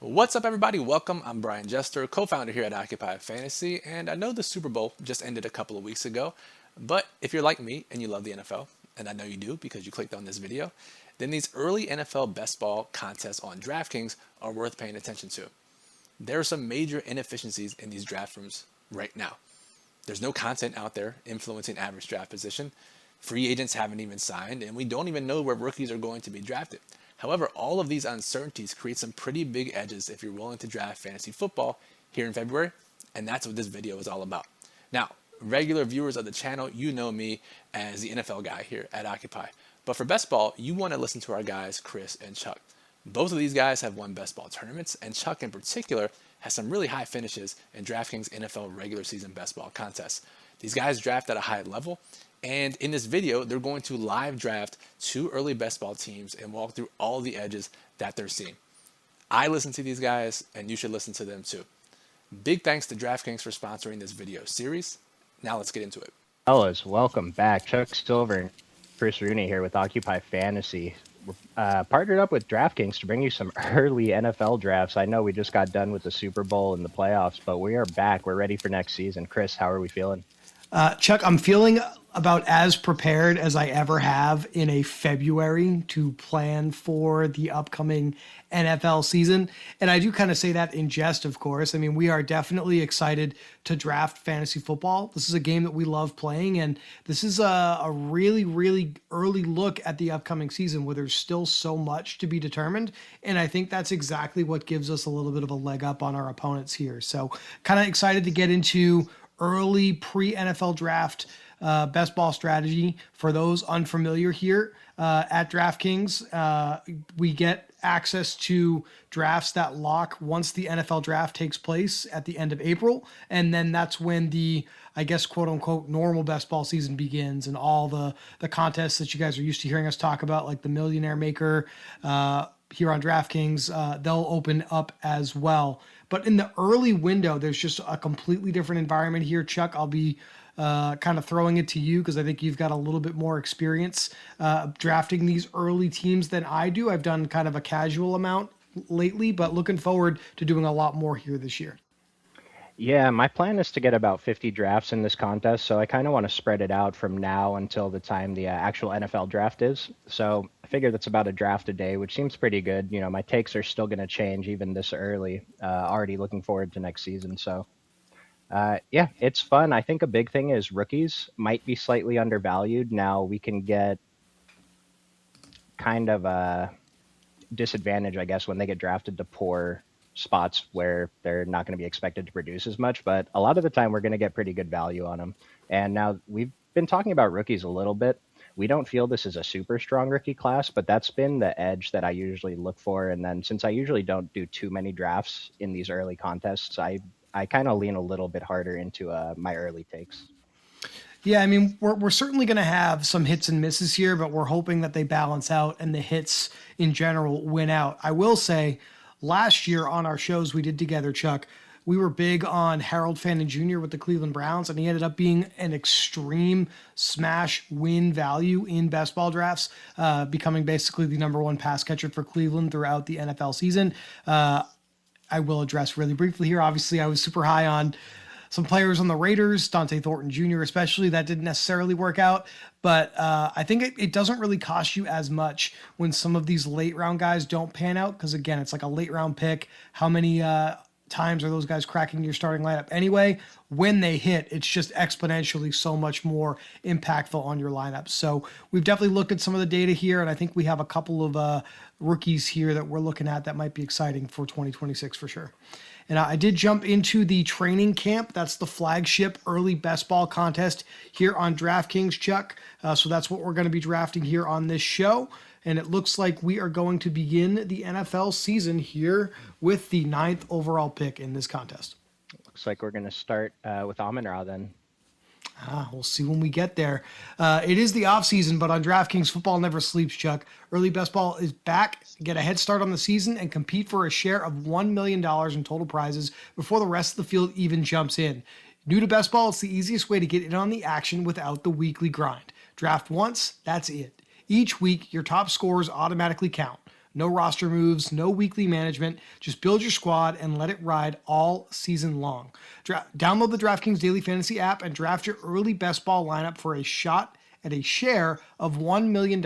What's up, everybody? Welcome. I'm Brian Jester, co-founder here at Occupy Fantasy, and I know the Super Bowl just ended a couple of weeks ago, but if you're like me and you love the NFL, and I know you do because you clicked on this video, then these early NFL best ball contests on DraftKings are worth paying attention to. There are some major inefficiencies in these draft rooms right now. There's no content out there influencing average draft position. Free agents haven't even signed, and we don't even know where rookies are going to be drafted. However, all of these uncertainties create some pretty big edges if you're willing to draft fantasy football here in February, and that's what this video is all about. Now, regular viewers of the channel, you know me as the NFL guy here at Occupy. But for best ball, you want to listen to our guys, Chris and Chuck. Both of these guys have won best ball tournaments, and Chuck in particular has some really high finishes in DraftKings NFL regular season best ball contests. These guys draft at a high level, and in this video, they're going to live draft two early best ball teams and walk through all the edges that they're seeing. I listen to these guys, and you should listen to them too. Big thanks to DraftKings for sponsoring this video series. Now let's get into it. Fellas, welcome back. Chuck Silver and Chris Rooney here with Occupy Fantasy. We're partnered up with DraftKings to bring you some early NFL drafts. I know we just got done with the Super Bowl and the playoffs, but we are back. We're ready for next season. Chris, how are we feeling? Chuck, I'm feeling about as prepared as I ever have in a February to plan for the upcoming NFL season. And I do kind of say that in jest, of course. I mean, we are definitely excited to draft fantasy football. This is a game that we love playing, and this is a really, really early look at the upcoming season where there's still so much to be determined. And I think that's exactly what gives us a little bit of a leg up on our opponents here. So kind of excited to get into early pre-NFL draft best ball strategy. For those unfamiliar here at DraftKings, we get access to drafts that lock once the NFL draft takes place at the end of April. And then that's when the, I guess, quote unquote, normal best ball season begins, and all the contests that you guys are used to hearing us talk about, like the Millionaire Maker here on DraftKings, they'll open up as well. But in the early window, there's just a completely different environment here. Chuck, I'll be kind of throwing it to you because I think you've got a little bit more experience drafting these early teams than I do. I've done kind of a casual amount lately, but looking forward to doing a lot more here this year. Yeah, my plan is to get about 50 drafts in this contest, so I kind of want to spread it out from now until the time the actual NFL draft is. So I figure that's about a draft a day, which seems pretty good. You know, my takes are still going to change even this early. Already looking forward to next season. So yeah, it's fun. I think a big thing is rookies might be slightly undervalued. Now we can get kind of a disadvantage, I guess, when they get drafted to poor spots where they're not going to be expected to produce as much, but a lot of the time we're going to get pretty good value on them. And now we've been talking about rookies a little bit. We don't feel this is a super strong rookie class, but that's been the edge that I usually look for. And then since I usually don't do too many drafts in these early contests, I kind of lean a little bit harder into my early takes. Yeah, I mean, we're certainly going to have some hits and misses here, but we're hoping that they balance out and the hits in general win out. I will say, last year on our shows we did together, Chuck, we were big on Harold Fannin Jr. with the Cleveland Browns, and he ended up being an extreme smash win value in best ball drafts, becoming basically the number one pass catcher for Cleveland throughout the NFL season. I will address really briefly here. Obviously, I was super high on some players on the Raiders, Dante Thornton Jr. especially. That didn't necessarily work out, but I think it doesn't really cost you as much when some of these late round guys don't pan out, because again, it's like a late round pick. How many times are those guys cracking your starting lineup anyway? When they hit, it's just exponentially so much more impactful on your lineup. So we've definitely looked at some of the data here, and I think we have a couple of rookies here that we're looking at that might be exciting for 2026 for sure. And I did jump into the training camp. That's the flagship early best ball contest here on DraftKings, Chuck. So that's what we're going to be drafting here on this show. And it looks like we are going to begin the NFL season here with the 9th overall pick in this contest. Looks like we're going to start with Amon-Ra then. We'll see when we get there. It is the off season, but on DraftKings, football never sleeps, Chuck. Early best ball is back. Get a head start on the season and compete for a share of $1 million in total prizes before the rest of the field even jumps in. New to best ball, it's the easiest way to get in on the action without the weekly grind. Draft once, that's it. Each week, your top scores automatically count. No roster moves, no weekly management. Just build your squad and let it ride all season long. Download the DraftKings Daily Fantasy app and draft your early best ball lineup for a shot at a share of $1 million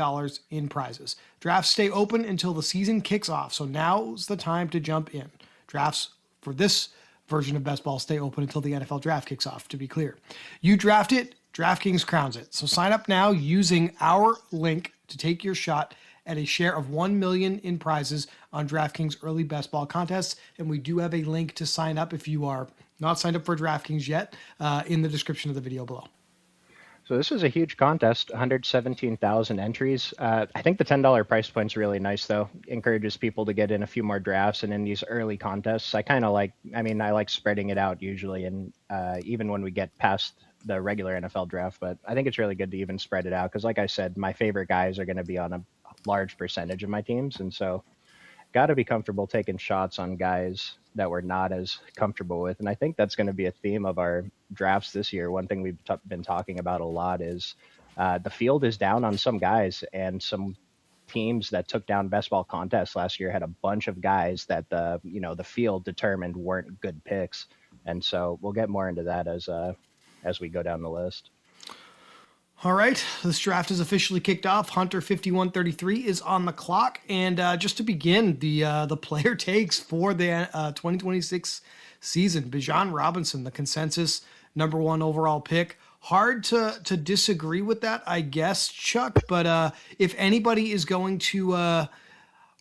in prizes. Drafts stay open until the season kicks off, so now's the time to jump in. Drafts for this version of best ball stay open until the NFL draft kicks off, to be clear. You draft it, DraftKings crowns it. So sign up now using our link to take your shot at a share of $1 million in prizes on DraftKings early best ball contests. And we do have a link to sign up if you are not signed up for DraftKings yet in the description of the video below. So this is a huge contest, 117,000 entries. I think the $10 price point's really nice, though. Encourages people to get in a few more drafts, and in these early contests, I like spreading it out usually, and even when we get past the regular NFL draft, but I think it's really good to even spread it out because, like I said, my favorite guys are going to be on a large percentage of my teams, and so got to be comfortable taking shots on guys that we're not as comfortable with. And I think that's going to be a theme of our drafts this year. One thing we've been talking about a lot is the field is down on some guys, and some teams that took down best ball contests last year had a bunch of guys that the field determined weren't good picks. And so we'll get more into that as we go down the list. All right, this draft is officially kicked off. Hunter 5133 is on the clock, and just to begin, the player takes for the 2026 season. Bijan Robinson, the consensus #1 overall pick. Hard to disagree with that, I guess, Chuck. But if anybody is going to, or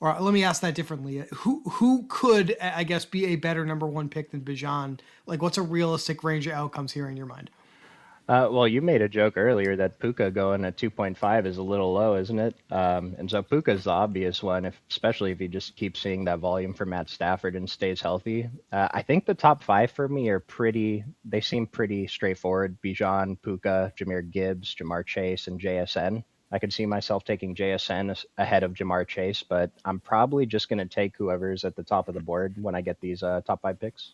let me ask that differently, who could, I guess, be a better #1 pick than Bijan? Like, what's a realistic range of outcomes here in your mind? Well, you made a joke earlier that Puka going at 2.5 is a little low, isn't it? And so Puka's the obvious one, especially if you just keep seeing that volume for Matt Stafford and stays healthy. I think the top 5 for me they seem pretty straightforward. Bijan, Puka, Jahmyr Gibbs, Jamar Chase, and JSN. I could see myself taking JSN ahead of Jamar Chase, but I'm probably just going to take whoever's at the top of the board when I get these top 5 picks.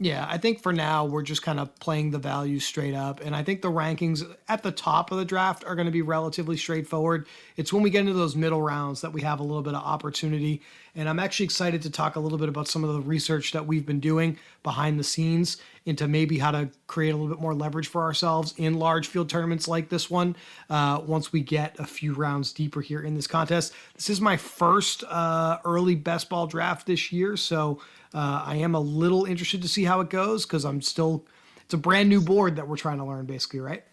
Yeah, I think for now we're just kind of playing the values straight up. And I think the rankings at the top of the draft are going to be relatively straightforward. It's when we get into those middle rounds that we have a little bit of opportunity. And I'm actually excited to talk a little bit about some of the research that we've been doing behind the scenes into maybe how to create a little bit more leverage for ourselves in large field tournaments like this one once we get a few rounds deeper here in this contest. This is my first early best ball draft this year, so I am a little interested to see how it goes because it's a brand new board that we're trying to learn basically, right?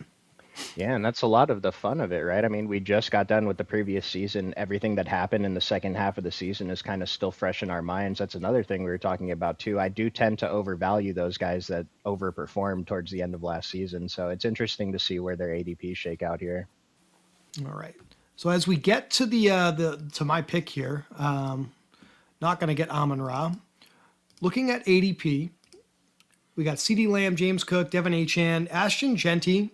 Yeah, and that's a lot of the fun of it, right? I mean, we just got done with the previous season. Everything that happened in the second half of the season is kind of still fresh in our minds. That's another thing we were talking about too. I do tend to overvalue those guys that overperformed towards the end of last season. So it's interesting to see where their ADP shake out here. All right. So as we get to to my pick here, not going to get Amon-Ra. Looking at ADP, we got CeeDee Lamb, James Cook, Devin Achane, Ashton Genty,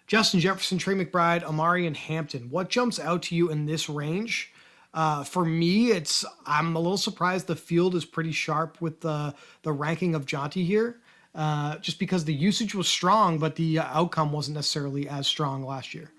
Justin Jefferson, Trey McBride, Amari, and Hampton. What jumps out to you in this range? For me, I'm a little surprised the field is pretty sharp with the ranking of Jonty here, just because the usage was strong, but the outcome wasn't necessarily as strong last year.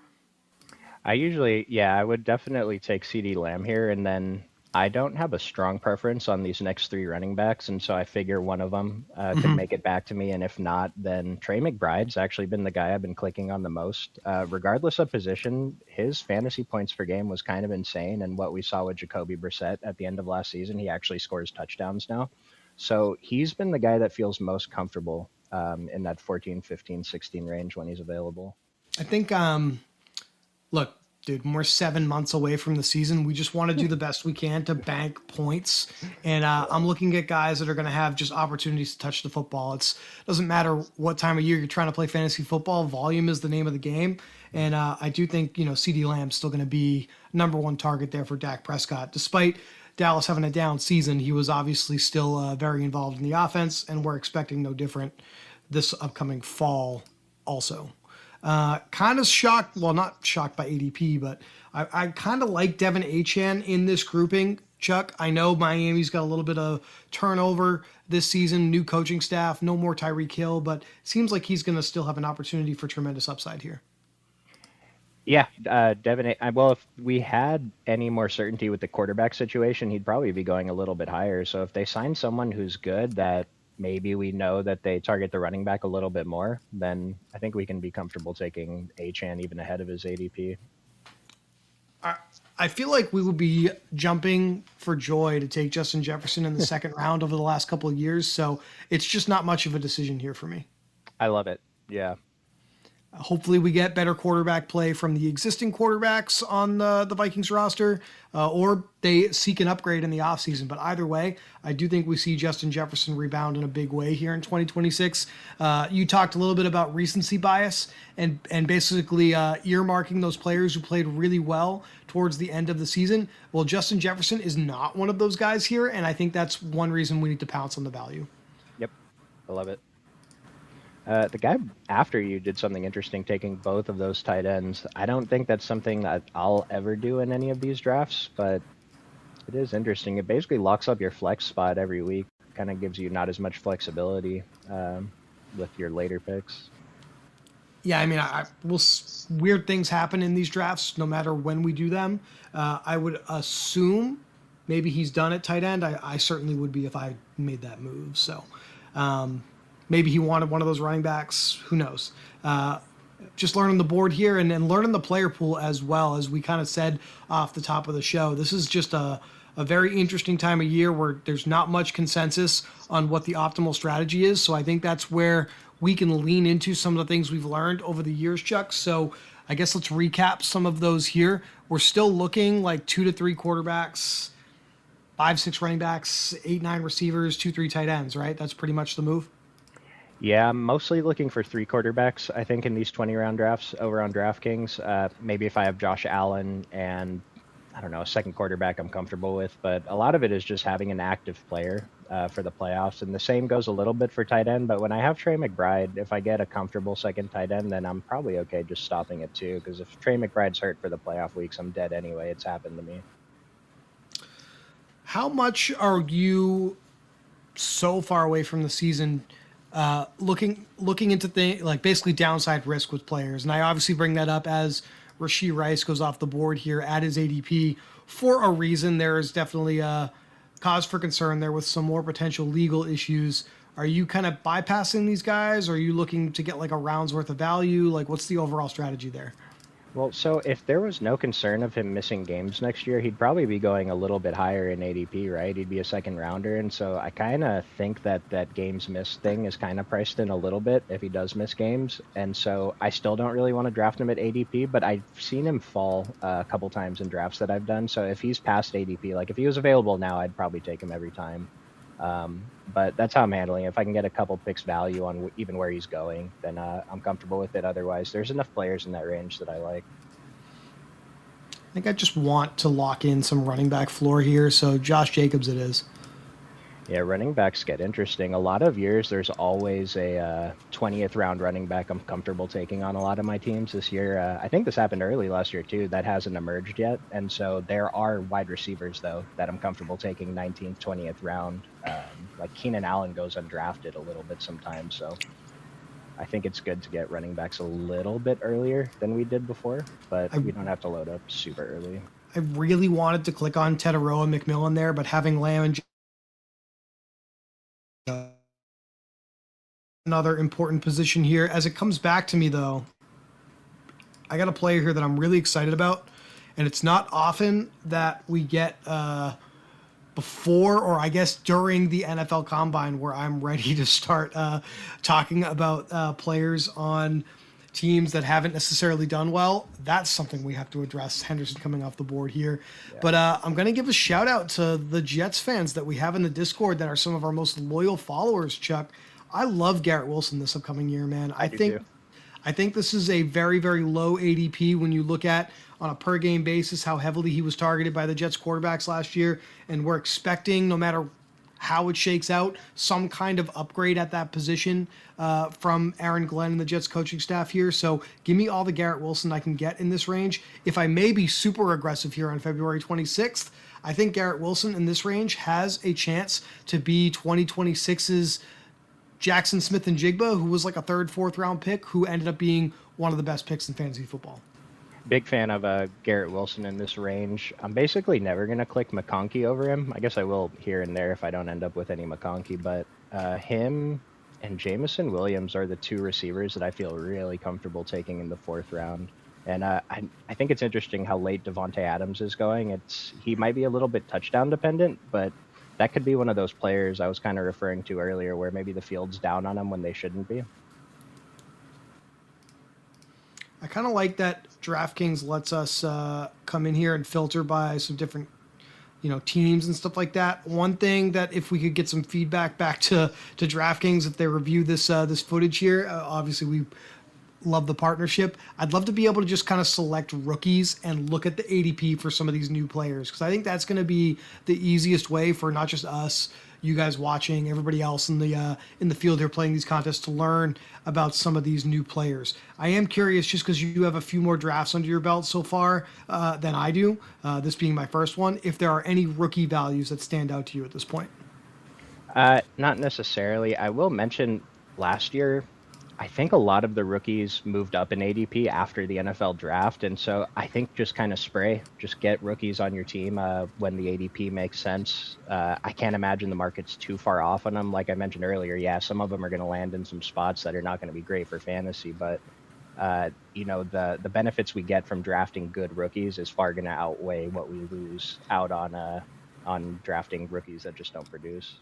I would definitely take CeeDee Lamb here, and then I don't have a strong preference on these next 3 running backs, and so I figure one of them can make it back to me, and if not, then Trey McBride's actually been the guy I've been clicking on the most. Regardless of position, his fantasy points per game was kind of insane, and what we saw with Jacoby Brissett at the end of last season, he actually scores touchdowns now. So he's been the guy that feels most comfortable in that 14, 15, 16 range when he's available. I think, look, dude, we're 7 months away from the season. We just want to do the best we can to bank points. And I'm looking at guys that are going to have just opportunities to touch the football. It doesn't matter what time of year you're trying to play fantasy football. Volume is the name of the game. And I do think, CeeDee Lamb's still going to be #1 target there for Dak Prescott. Despite Dallas having a down season, he was obviously still very involved in the offense, and we're expecting no different this upcoming fall also. Kind of shocked, well, not shocked by ADP, but I kind of like Devin Achane in this grouping, Chuck. I know Miami's got a little bit of turnover this season, new coaching staff, no more Tyreek Hill, but it seems like he's going to still have an opportunity for tremendous upside here. Yeah, Devin. Well, if we had any more certainty with the quarterback situation, he'd probably be going a little bit higher. So if they sign someone who's good, that maybe we know that they target the running back a little bit more, then I think we can be comfortable taking Achan even ahead of his ADP. I feel like we would be jumping for joy to take Justin Jefferson in the second round over the last couple of years. So it's just not much of a decision here for me. I love it. Yeah. Hopefully, we get better quarterback play from the existing quarterbacks on the Vikings roster, or they seek an upgrade in the offseason. But either way, I do think we see Justin Jefferson rebound in a big way here in 2026. You talked a little bit about recency bias and basically earmarking those players who played really well towards the end of the season. Well, Justin Jefferson is not one of those guys here, and I think that's one reason we need to pounce on the value. Yep. I love it. The guy after you did something interesting, taking both of those tight ends. I don't think that's something that I'll ever do in any of these drafts, but it is interesting. It basically locks up your flex spot every week. Kind of gives you not as much flexibility with your later picks. Yeah, I mean, weird things happen in these drafts no matter when we do them. I would assume maybe he's done at tight end. I certainly would be if I made that move. So maybe he wanted one of those running backs. Who knows? Just learning the board here and learning the player pool as well, as we kind of said off the top of the show. This is just a very interesting time of year where there's not much consensus on what the optimal strategy is. So I think that's where we can lean into some of the things we've learned over the years, Chuck. So I guess let's recap some of those here. We're still looking like 2 to 3 quarterbacks, 5, 6 running backs, 8, 9 receivers, 2, 3 tight ends, right? That's pretty much the move. Yeah, I'm mostly looking for 3 quarterbacks, I think, in these 20-round drafts over on DraftKings. Maybe if I have Josh Allen and, I don't know, a second quarterback I'm comfortable with. But a lot of it is just having an active player for the playoffs. And the same goes a little bit for tight end. But when I have Trey McBride, if I get a comfortable second tight end, then I'm probably okay just stopping at 2. Because if Trey McBride's hurt for the playoff weeks, I'm dead anyway. It's happened to me. How much are you so far away from the season looking into things like basically downside risk with players? And I obviously bring that up as Rashee Rice goes off the board here at his ADP for a reason. There is definitely a cause for concern there with some more potential legal issues. Are you kind of bypassing these guys? Or are you looking to get like a round's worth of value? Like, what's the overall strategy there? Well, so if there was no concern of him missing games next year, he'd probably be going a little bit higher in ADP, right? He'd be a second rounder. And so I kind of think that games missed thing is kind of priced in a little bit if he does miss games. And so I still don't really want to draft him at ADP, but I've seen him fall a couple times in drafts that I've done. So if he's past ADP, like if he was available now, I'd probably take him every time. But that's how I'm handling it. If I can get a couple picks value on even where he's going, then I'm comfortable with it. Otherwise, there's enough players in that range that I like. I think I just want to lock in some running back floor here. So Josh Jacobs it is. Yeah, running backs get interesting. A lot of years, there's always a 20th round running back I'm comfortable taking on a lot of my teams. This year, I think this happened early last year too. That hasn't emerged yet. And so there are wide receivers, though, that I'm comfortable taking 19th, 20th round. Like Keenan Allen goes undrafted a little bit sometimes. So I think it's good to get running backs a little bit earlier than we did before, but we don't have to load up super early. I really wanted to click on Tetaroa McMillan there, but having Lamb and another important position here. As it comes back to me, though, I got a player here that I'm really excited about, and it's not often that we get before, or I guess during the NFL Combine, where I'm ready to start talking about players on teams that haven't necessarily done well. That's something we have to address. Henderson coming off the board here. Yeah. But I'm going to give a shout out to the Jets fans that we have in the Discord that are some of our most loyal followers, Chuck. I love Garrett Wilson this upcoming year, man. I think this is a very, very low ADP when you look at on a per game basis how heavily he was targeted by the Jets quarterbacks last year. And we're expecting, no matter how it shakes out, some kind of upgrade at that position from Aaron Glenn and the Jets coaching staff here. So give me all the Garrett Wilson I can get in this range. If I may be super aggressive here on February 26th, I think Garrett Wilson in this range has a chance to be 2026's Jackson Smith-Njigba, who was like a 3rd, 4th round pick, who ended up being one of the best picks in fantasy football. Big fan of Garrett Wilson in this range. I'm basically never going to click McConkey over him. I guess I will here and there if I don't end up with any McConkey, but him and Jamison Williams are the two receivers that I feel really comfortable taking in the fourth round. And I think it's interesting how late Devontae Adams is going. He might be a little bit touchdown dependent, but that could be one of those players I was kind of referring to earlier where maybe the field's down on him when they shouldn't be. I kind of like that DraftKings lets us come in here and filter by some different, teams and stuff like that. One thing that if we could get some feedback back to DraftKings if they review this this footage here, obviously we love the partnership. I'd love to be able to just kind of select rookies and look at the ADP for some of these new players because I think that's going to be the easiest way for not just us, you guys watching, everybody else in the field here playing these contests to learn about some of these new players. I am curious just because you have a few more drafts under your belt so far than I do, this being my first one, if there are any rookie values that stand out to you at this point. Not necessarily. I will mention last year, I think a lot of the rookies moved up in ADP after the NFL draft. And so I think just kind of just get rookies on your team when the ADP makes sense. I can't imagine the market's too far off on them. Like I mentioned earlier, yeah, some of them are going to land in some spots that are not going to be great for fantasy. But, the benefits we get from drafting good rookies is far going to outweigh what we lose out on drafting rookies that just don't produce.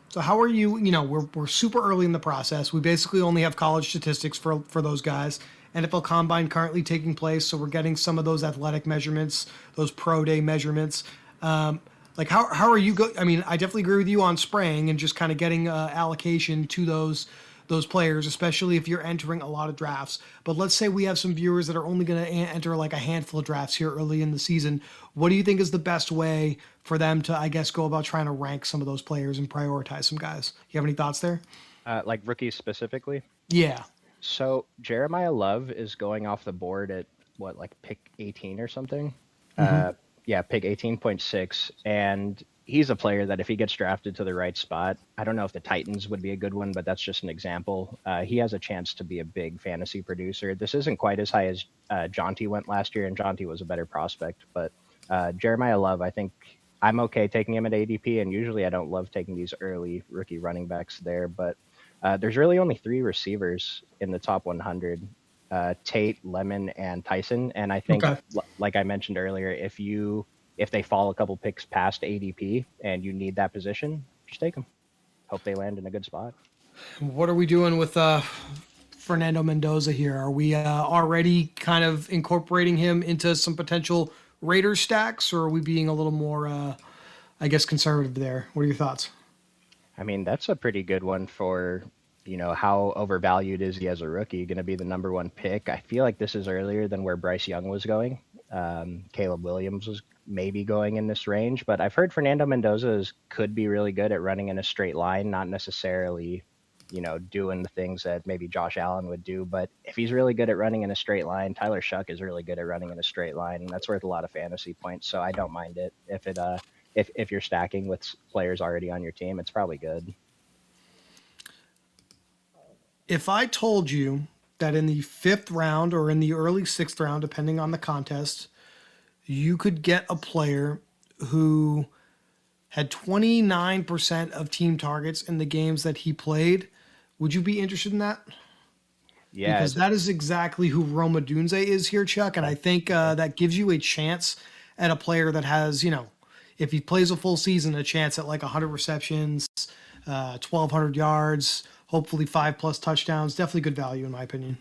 So how are you, we're super early in the process. We basically only have college statistics for those guys. NFL Combine currently taking place, so we're getting some of those athletic measurements, those pro day measurements. How are you I mean, I definitely agree with you on spraying and just kind of getting allocation to those players, especially if you're entering a lot of drafts. But let's say we have some viewers that are only going to enter like a handful of drafts here early in the season. What do you think is the best way for them to, I guess, go about trying to rank some of those players and prioritize some guys? You have any thoughts there? Like rookies specifically? Yeah. So Jeremiah Love is going off the board at pick 18 or something? Pick 18.6. And he's a player that if he gets drafted to the right spot, I don't know if the Titans would be a good one, but that's just an example. He has a chance to be a big fantasy producer. This isn't quite as high as Jonty went last year, and Jonty was a better prospect. But Jeremiah Love, I think I'm okay taking him at ADP, and usually I don't love taking these early rookie running backs there. But there's really only 3 receivers in the top 100. Tate, Lemon, and Tyson. And I think, like I mentioned earlier, if they fall a couple picks past ADP and you need that position, just take them. Hope they land in a good spot. What are we doing with Fernando Mendoza here? Are we already kind of incorporating him into some potential Raiders stacks, or are we being a little more, conservative there? What are your thoughts? I mean, that's a pretty good one for, how overvalued is he as a rookie? Going to be the number 1 pick. I feel like this is earlier than where Bryce Young was going. Caleb Williams was maybe going in this range, but I've heard Fernando Mendoza could be really good at running in a straight line, not necessarily, doing the things that maybe Josh Allen would do. But if he's really good at running in a straight line, Tyler Shuck is really good at running in a straight line, and that's worth a lot of fantasy points. So I don't mind it. If you're stacking with players already on your team, it's probably good. If I told you that in the 5th round or in the early 6th round, depending on the contest, you could get a player who had 29% of team targets in the games that he played, would you be interested in that? Yeah. Because that is exactly who Roma Dunze is here, Chuck. And I think that gives you a chance at a player that has, if he plays a full season, a chance at like 100 receptions, 1,200 yards, hopefully 5+ touchdowns. Definitely good value in my opinion.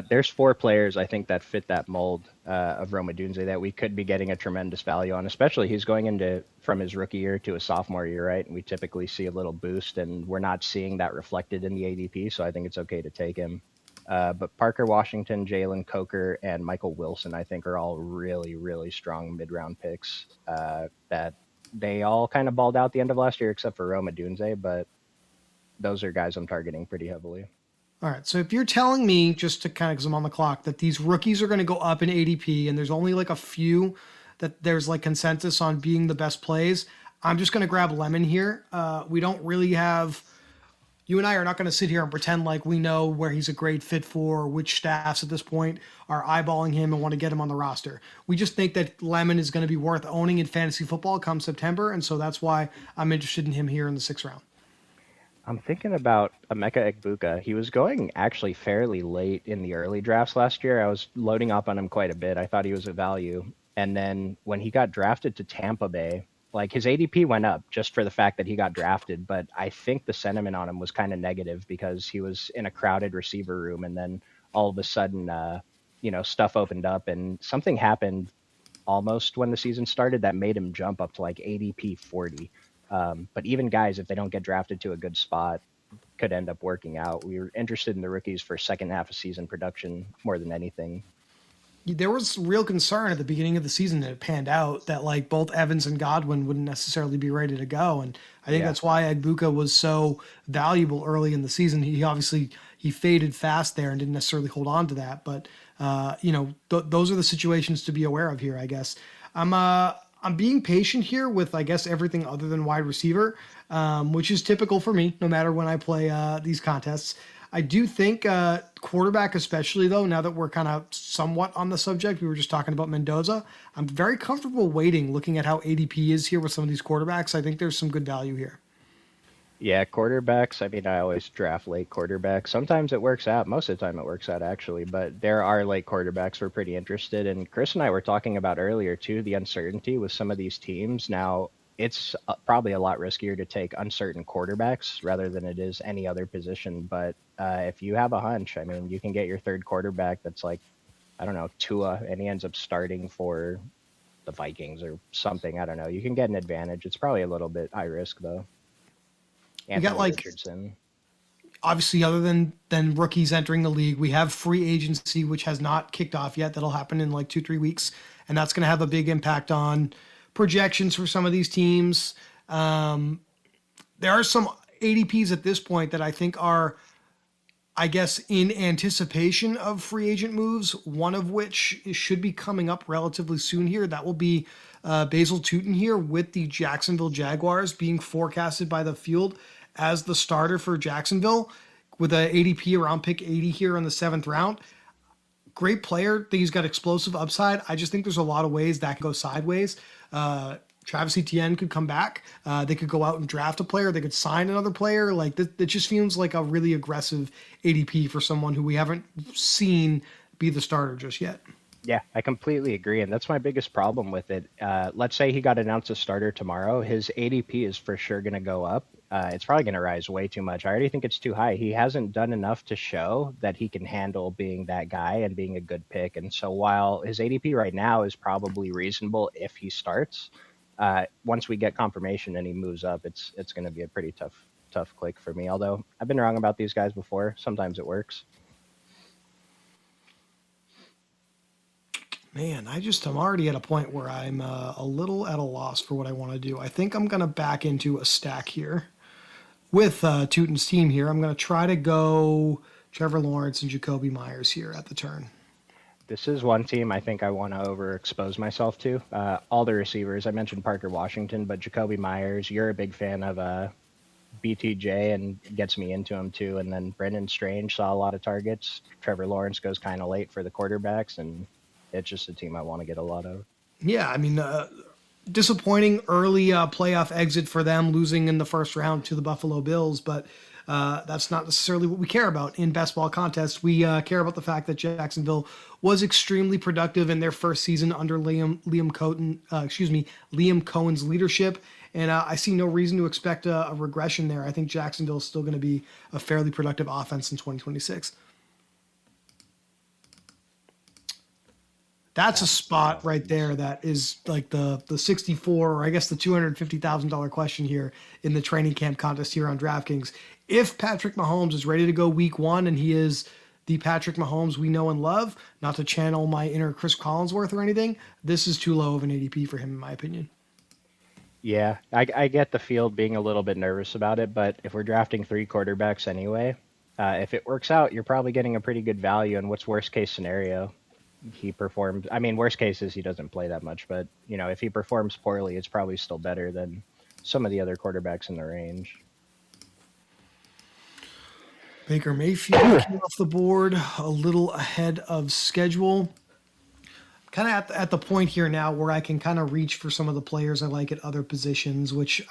There's 4 players I think that fit that mold of Roma Dunze that we could be getting a tremendous value on, especially he's going from his rookie year to a sophomore year, right? And we typically see a little boost, and we're not seeing that reflected in the ADP, so I think it's okay to take him. But Parker Washington, Jalen Coker, and Michael Wilson, I think, are all really, really strong mid-round picks that they all kind of balled out the end of last year except for Roma Dunze, but those are guys I'm targeting pretty heavily. All right. So if you're telling me, just to kind of, because I'm on the clock, that these rookies are going to go up in ADP and there's only like a few that there's like consensus on being the best plays, I'm just going to grab Lemon here. We don't really have you and I are not going to sit here and pretend like we know where he's a great fit for, which staffs at this point are eyeballing him and want to get him on the roster. We just think that Lemon is going to be worth owning in fantasy football come September, and so that's why I'm interested in him here in the 6th round. I'm thinking about Emeka Egbuka. He was going actually fairly late in the early drafts last year. I was loading up on him quite a bit. I thought he was a value. And then when he got drafted to Tampa Bay, like his ADP went up just for the fact that he got drafted. But I think the sentiment on him was kind of negative because he was in a crowded receiver room. And then all of a sudden, stuff opened up and something happened almost when the season started that made him jump up to like ADP 40. But even guys, if they don't get drafted to a good spot, could end up working out. We were interested in the rookies for second half of season production more than anything. There was real concern at the beginning of the season that it panned out that like both Evans and Godwin wouldn't necessarily be ready to go. And I think that's why Egbuka was so valuable early in the season. He faded fast there and didn't necessarily hold on to that. But, those are the situations to be aware of here, I guess. I'm being patient here with, I guess, everything other than wide receiver, which is typical for me, no matter when I play these contests. I do think quarterback, especially though, now that we're kind of somewhat on the subject, we were just talking about Mendoza. I'm very comfortable waiting, looking at how ADP is here with some of these quarterbacks. I think there's some good value here. Yeah, quarterbacks. I mean, I always draft late quarterbacks. Sometimes it works out. Most of the time it works out, actually. But there are late quarterbacks we're pretty interested in. Chris and I were talking about earlier, too, the uncertainty with some of these teams. Now, it's probably a lot riskier to take uncertain quarterbacks rather than it is any other position. But if you have a hunch, I mean, you can get your third quarterback that's like, I don't know, Tua, and he ends up starting for the Vikings or something. I don't know. You can get an advantage. It's probably a little bit high risk, though. We got like Richardson. Obviously, other than rookies entering the league, we have free agency, which has not kicked off yet. That'll happen in like 2-3 weeks, and that's going to have a big impact on projections for some of these teams. There are some ADPs at this point that I think are, I guess, in anticipation of free agent moves, one of which should be coming up relatively soon here. That will be Basil Tootin here with the Jacksonville Jaguars being forecasted by the field as the starter for Jacksonville with an ADP around pick 80 here in the 7th round. Great player. I think he's got explosive upside. I just think there's a lot of ways that can go sideways. Travis Etienne could come back. They could go out and draft a player. They could sign another player. Like it just feels like a really aggressive ADP for someone who we haven't seen be the starter just yet. Yeah, I completely agree. And that's my biggest problem with it. Let's say he got announced as starter tomorrow. His ADP is for sure going to go up. It's probably going to rise way too much. I already think it's too high. He hasn't done enough to show that he can handle being that guy and being a good pick. And so while his ADP right now is probably reasonable if he starts, once we get confirmation and he moves up, it's going to be a pretty tough click for me. Although I've been wrong about these guys before. Sometimes it works. Man, I'm already at a point where I'm a little at a loss for what I want to do. I think I'm going to back into a stack here with Tootin's team here. I'm going to try to go Trevor Lawrence and Jacoby Myers here at the turn. This is one team I think I want to overexpose myself to. All the receivers, I mentioned Parker Washington, but Jacoby Myers, you're a big fan of BTJ and gets me into him too. And then Brendan Strange saw a lot of targets. Trevor Lawrence goes kind of late for the quarterbacks, and it's just a team I want to get a lot of. Yeah, I mean, disappointing early playoff exit for them, losing in the 1st round to the Buffalo Bills, but that's not necessarily what we care about in best ball contests. We care about the fact that Jacksonville was extremely productive in their first season under Liam Cohen's leadership, and I see no reason to expect a regression there. I think Jacksonville is still going to be a fairly productive offense in 2026. That's a spot right there that is like the 64, or I guess the $250,000 question here in the training camp contest here on DraftKings. If Patrick Mahomes is ready to go week 1 and he is the Patrick Mahomes we know and love, not to channel my inner Chris Collinsworth or anything, this is too low of an ADP for him, in my opinion. Yeah, I get the field being a little bit nervous about it, but if we're drafting 3 quarterbacks anyway, if it works out, you're probably getting a pretty good value. And what's worst case scenario? He performed. I mean, worst case is he doesn't play that much, but if he performs poorly, it's probably still better than some of the other quarterbacks in the range. Baker Mayfield came off the board a little ahead of schedule. Kind of at the point here now where I can kind of reach for some of the players I like at other positions, which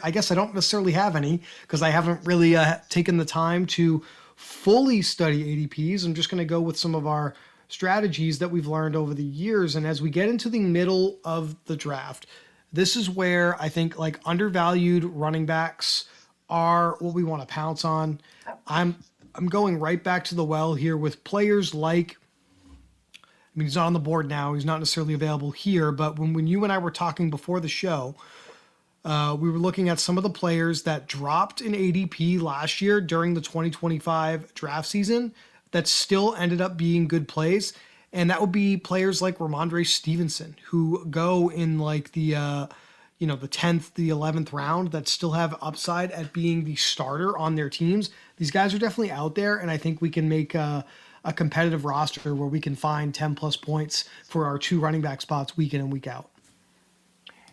I guess I don't necessarily have any because I haven't really taken the time to fully study ADPs. I'm just going to go with some of our strategies that we've learned over the years. And as we get into the middle of the draft, this is where I think like undervalued running backs are what we want to pounce on. I'm going right back to the well here with players like, I mean, he's not on the board now. He's not necessarily available here. But when you and I were talking before the show, we were looking at some of the players that dropped in ADP last year during the 2025 draft season that still ended up being good plays. And that would be players like Ramondre Stevenson, who go in like the 10th, the 11th round that still have upside at being the starter on their teams. These guys are definitely out there, and I think we can make a competitive roster where we can find 10 plus points for our 2 running back spots week in and week out.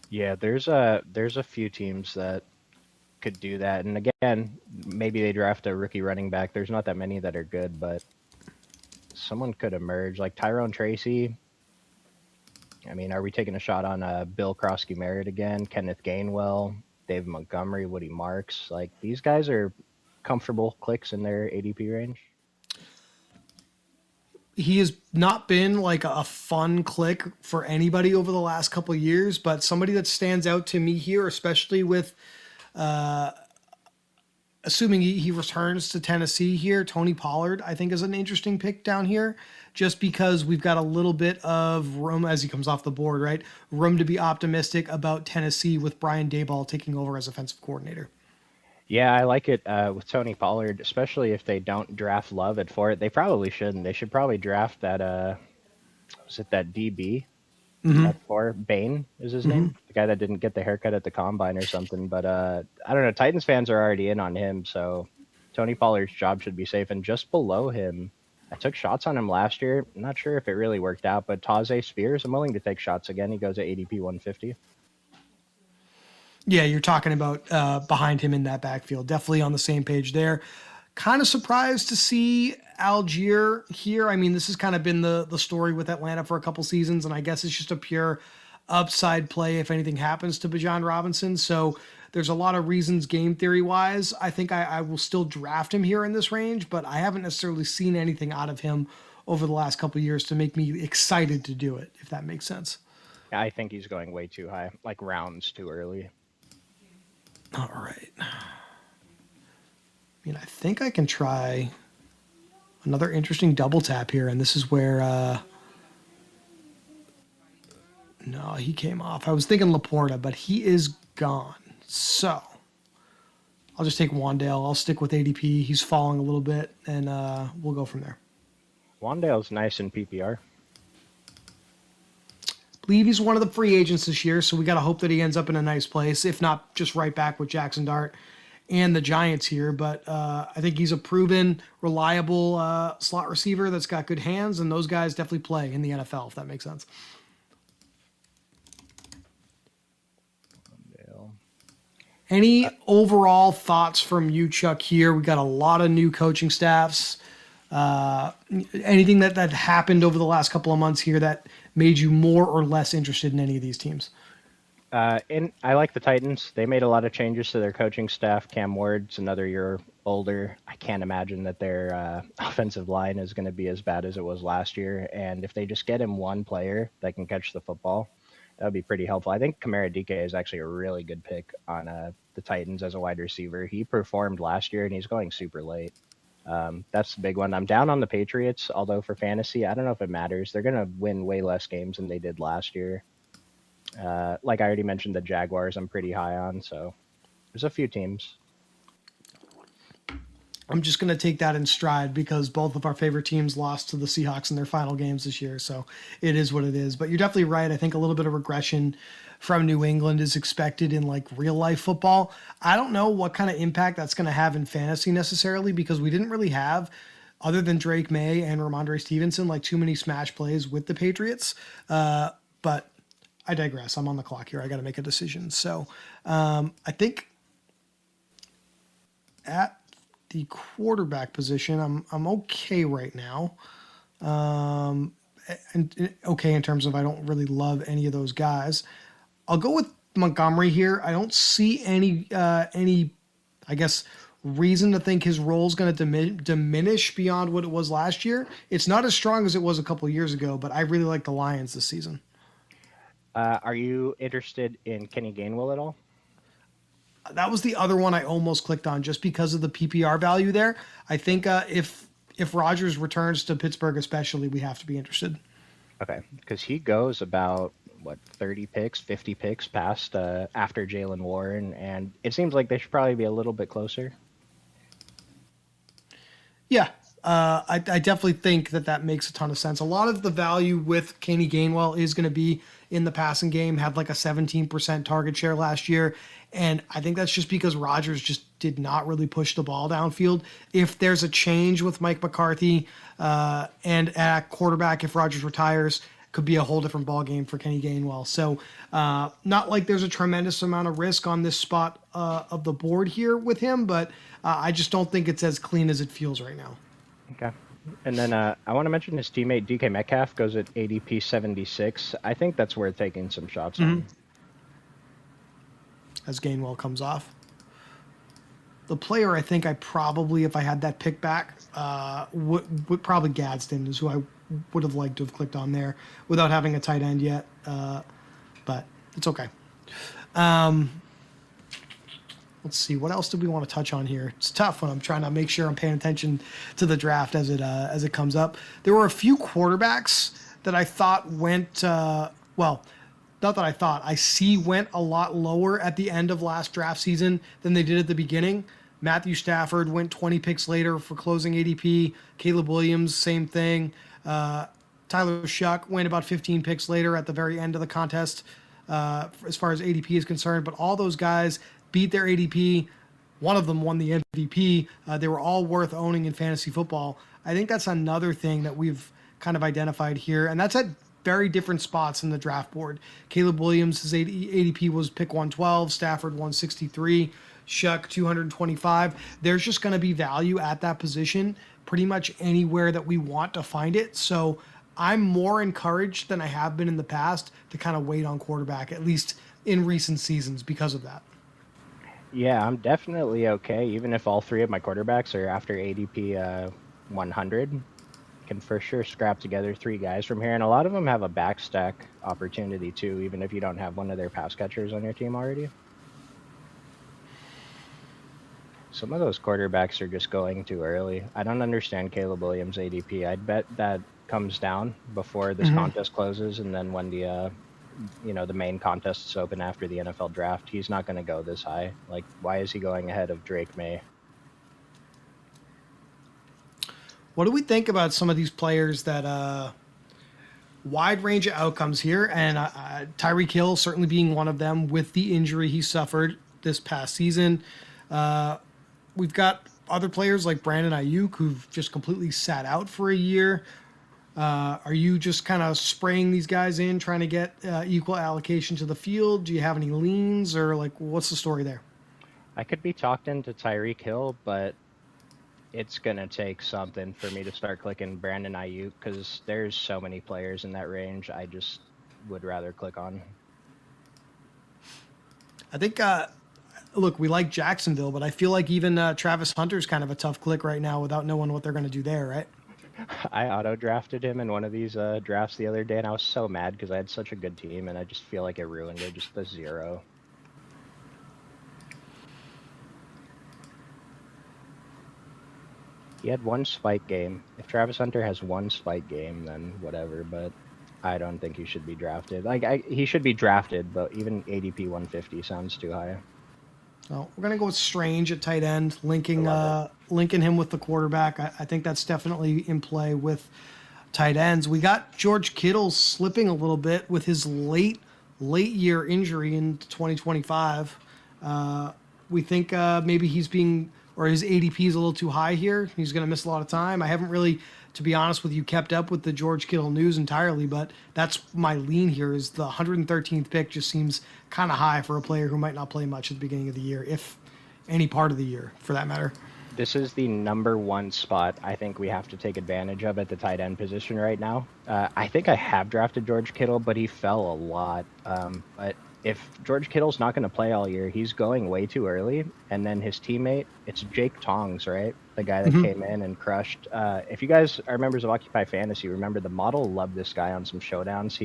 Yeah, there's a few teams that could do that. And again, maybe they draft a rookie running back. There's not that many that are good, but someone could emerge like Tyrone Tracy. I mean, are we taking a shot on Bill Krosky-Merritt again? Kenneth Gainwell, Dave Montgomery, Woody Marks. Like, these guys are comfortable clicks in their ADP range. He has not been like a fun click for anybody over the last couple of years, but somebody that stands out to me here, especially with assuming he returns to Tennessee here, Tony Pollard, I think is an interesting pick down here, just because we've got a little bit of room as he comes off the board, right? Room to be optimistic about Tennessee with Brian Daboll taking over as offensive coordinator. Yeah, I like it with Tony Pollard, especially if they don't draft Love at 4. They probably shouldn't. They should probably draft that, was it that DB? At 4? Bain is his name? The guy that didn't get the haircut at the combine or something. But I don't know. Titans fans are already in on him, so Tony Pollard's job should be safe. And just below him, I took shots on him last year. I'm not sure if it really worked out, but Tajay Spears, I'm willing to take shots again. He goes at ADP 150. Yeah, you're talking about behind him in that backfield. Definitely on the same page there. Kind of surprised to see Algier here. I mean, this has kind of been the story with Atlanta for a couple seasons, and I guess it's just a pure upside play if anything happens to Bijan Robinson. So there's a lot of reasons game theory-wise. I think I will still draft him here in this range, but I haven't necessarily seen anything out of him over the last couple years to make me excited to do it, if that makes sense. I think he's going way too high, like rounds too early. All right. I mean, I think I can try another interesting double tap here, and this is where no, he came off. I was thinking Laporta, but he is gone. So I'll just take Wandale. I'll stick with ADP. He's falling a little bit, and we'll go from there. Wandale's nice in PPR. Believe he's one of the free agents this year, so we got to hope that he ends up in a nice place, if not just right back with Jackson Dart and the Giants here. But I think he's a proven, reliable slot receiver that's got good hands, and those guys definitely play in the NFL, if that makes sense. Any overall thoughts from you, Chuck, here? We got a lot of new coaching staffs. Anything that happened over the last couple of months here that made you more or less interested in any of these teams? And I like the Titans. They made a lot of changes to their coaching staff. Cam Ward's another year older. I can't imagine that their offensive line is going to be as bad as it was last year. And if they just get him one player that can catch the football, that would be pretty helpful. I think Kamara DK is actually a really good pick on the Titans as a wide receiver. He performed last year, and he's going super late. That's the big one. I'm down on the Patriots, although for fantasy, I don't know if it matters. They're going to win way less games than they did last year. Like I already mentioned, the Jaguars I'm pretty high on, so there's a few teams. I'm just going to take that in stride because both of our favorite teams lost to the Seahawks in their final games this year, so it is what it is. But you're definitely right. I think a little bit of regression from New England is expected in like real life football. I don't know what kind of impact that's going to have in fantasy necessarily because we didn't really have, other than Drake May and Ramondre Stevenson, like too many smash plays with the Patriots. But I digress. I'm on the clock here. I got to make a decision. So I think at the quarterback position, I'm okay right now. And okay in terms of I don't really love any of those guys. I'll go with Montgomery here. I don't see any I guess reason to think his role is going to diminish beyond what it was last year. It's not as strong as it was a couple of years ago, but I really like the Lions this season. Are you interested in Kenny Gainwell at all? That was the other one I almost clicked on just because of the PPR value there. I think if Rodgers returns to Pittsburgh, especially, we have to be interested. Okay, because he goes about 30 picks, 50 picks past after Jalen Warren, and it seems like they should probably be a little bit closer. Yeah, I definitely think that makes a ton of sense. A lot of the value with Kenny Gainwell is going to be in the passing game. Had like a 17% target share last year, and I think that's just because Rodgers just did not really push the ball downfield. If there's a change with Mike McCarthy and at quarterback, if Rodgers retires, could be a whole different ball game for Kenny Gainwell. So not like there's a tremendous amount of risk on this spot of the board here with him, but I just don't think it's as clean as it feels right now. Okay. And then I want to mention his teammate DK Metcalf goes at ADP 76. I think that's worth taking some shots on. As Gainwell comes off. The player I think I probably, if I had that pick back, would probably Gadsden is who I would have liked to have clicked on there without having a tight end yet. But it's okay. Let's see, what else do we want to touch on here? It's tough when I'm trying to make sure I'm paying attention to the draft as it comes up. There were a few quarterbacks that I thought went not that I thought. I see went a lot lower at the end of last draft season than they did at the beginning. Matthew Stafford went 20 picks later for closing ADP. Caleb Williams, same thing. Tyler Shuck went about 15 picks later at the very end of the contest as far as ADP is concerned. But all those guys beat their ADP. One of them won the MVP. They were all worth owning in fantasy football. I think that's another thing that we've kind of identified here, and that's at very different spots in the draft board. Caleb Williams, his ADP was pick 112, Stafford 163, Shuck 225. There's just going to be value at that position pretty much anywhere that we want to find it. So I'm more encouraged than I have been in the past to kind of wait on quarterback, at least in recent seasons, because of that. Yeah, I'm definitely okay, even if all three of my quarterbacks are after ADP 100. Can for sure scrap together three guys from here, and a lot of them have a backstack opportunity too, even if you don't have one of their pass catchers on your team already. Some of those quarterbacks are just going too early. I don't understand Caleb Williams' ADP. I'd bet that comes down before this contest closes, and then when the the main contests open after the NFL draft, he's not going to go this high. Like, why is he going ahead of Drake May? What do we think about some of these players that wide range of outcomes here? And Tyreek Hill certainly being one of them with the injury he suffered this past season. We've got other players like Brandon Ayuk who've just completely sat out for a year. Are you just kind of spraying these guys in, trying to get equal allocation to the field? Do you have any leans, or like what's the story there? I could be talked into Tyreek Hill, but it's going to take something for me to start clicking Brandon Ayuk because there's so many players in that range I just would rather click on. I think, look, we like Jacksonville, but I feel like even Travis Hunter's kind of a tough click right now without knowing what they're going to do there, right? I auto-drafted him in one of these drafts the other day, and I was so mad because I had such a good team, and I just feel like it ruined it, just the 0. He had one spike game. If Travis Hunter has one spike game, then whatever, but I don't think he should be drafted. He should be drafted, but even ADP 150 sounds too high. So we're gonna go with Strange at tight end, linking him with the quarterback. I think that's definitely in play with tight ends. We got George Kittle slipping a little bit with his late year injury in 2025. We think maybe his ADP is a little too high here. He's gonna miss a lot of time. I haven't really, to be honest with you, kept up with the George Kittle news entirely, but that's my lean here. Is the 113th pick just seems kind of high for a player who might not play much at the beginning of the year, if any part of the year, for that matter. this is the number one spot I think we have to take advantage of at the tight end position right now. I think I have drafted George Kittle, but he fell a lot. But if George Kittle's not going to play all year, he's going way too early. And then his teammate, it's Jake Tongs, right? The guy that came in and crushed. If you guys are members of Occupy Fantasy, remember the model loved this guy on some showdowns.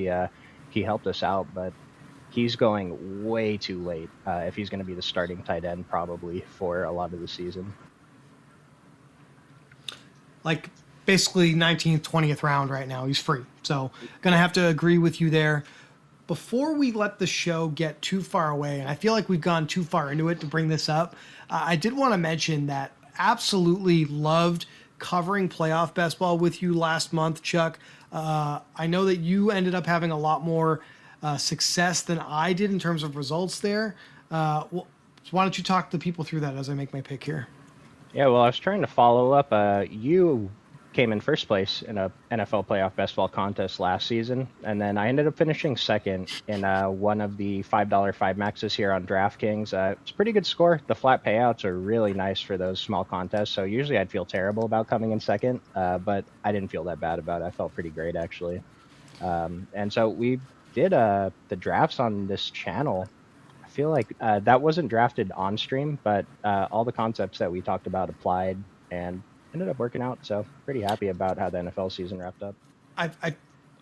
He helped us out, but he's going way too late if he's going to be the starting tight end probably for a lot of the season. Like basically 19th, 20th round right now. He's free. So going to have to agree with you there. Before we let the show get too far away, and I feel like we've gone too far into it to bring this up, I did want to mention that absolutely loved covering playoff best ball with you last month, Chuck. I know that you ended up having a lot more success than I did in terms of results there. Well, so why don't you talk the people through that as I make my pick here? Yeah, well, I was trying to follow up. You came in first place in a NFL playoff best ball contest last season, and then I ended up finishing second in one of the $5 five maxes here on DraftKings. It's a pretty good score. The flat payouts are really nice for those small contests, so usually I'd feel terrible about coming in second, but I didn't feel that bad about it. I felt pretty great, actually. And so we did the drafts on this channel. I feel like that wasn't drafted on stream, but all the concepts that we talked about applied and ended up working out. So pretty happy about how the NFL season wrapped up.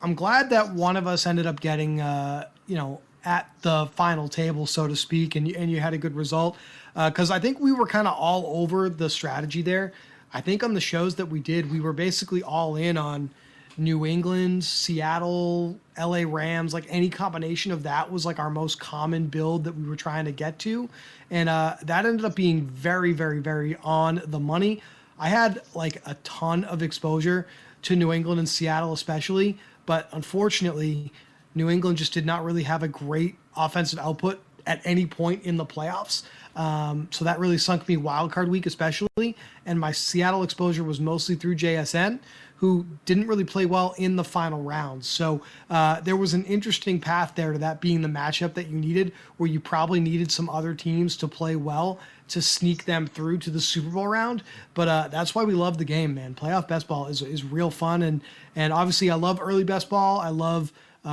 I'm glad that one of us ended up getting, at the final table, so to speak, and you had a good result. Because I think we were kind of all over the strategy there. I think on the shows that we did, we were basically all in on New England, Seattle, LA Rams, like any combination of that was like our most common build that we were trying to get to. And that ended up being very, very, very on the money. I had like a ton of exposure to New England and Seattle especially, but unfortunately, New England just did not really have a great offensive output at any point in the playoffs. So that really sunk me wild card week especially, and my Seattle exposure was mostly through JSN, who didn't really play well in the final rounds. So there was an interesting path there to that being the matchup that you needed, where you probably needed some other teams to play well to sneak them through to the Super Bowl round. But that's why we love the game, man. Playoff best ball is real fun. And obviously I love early best ball. I love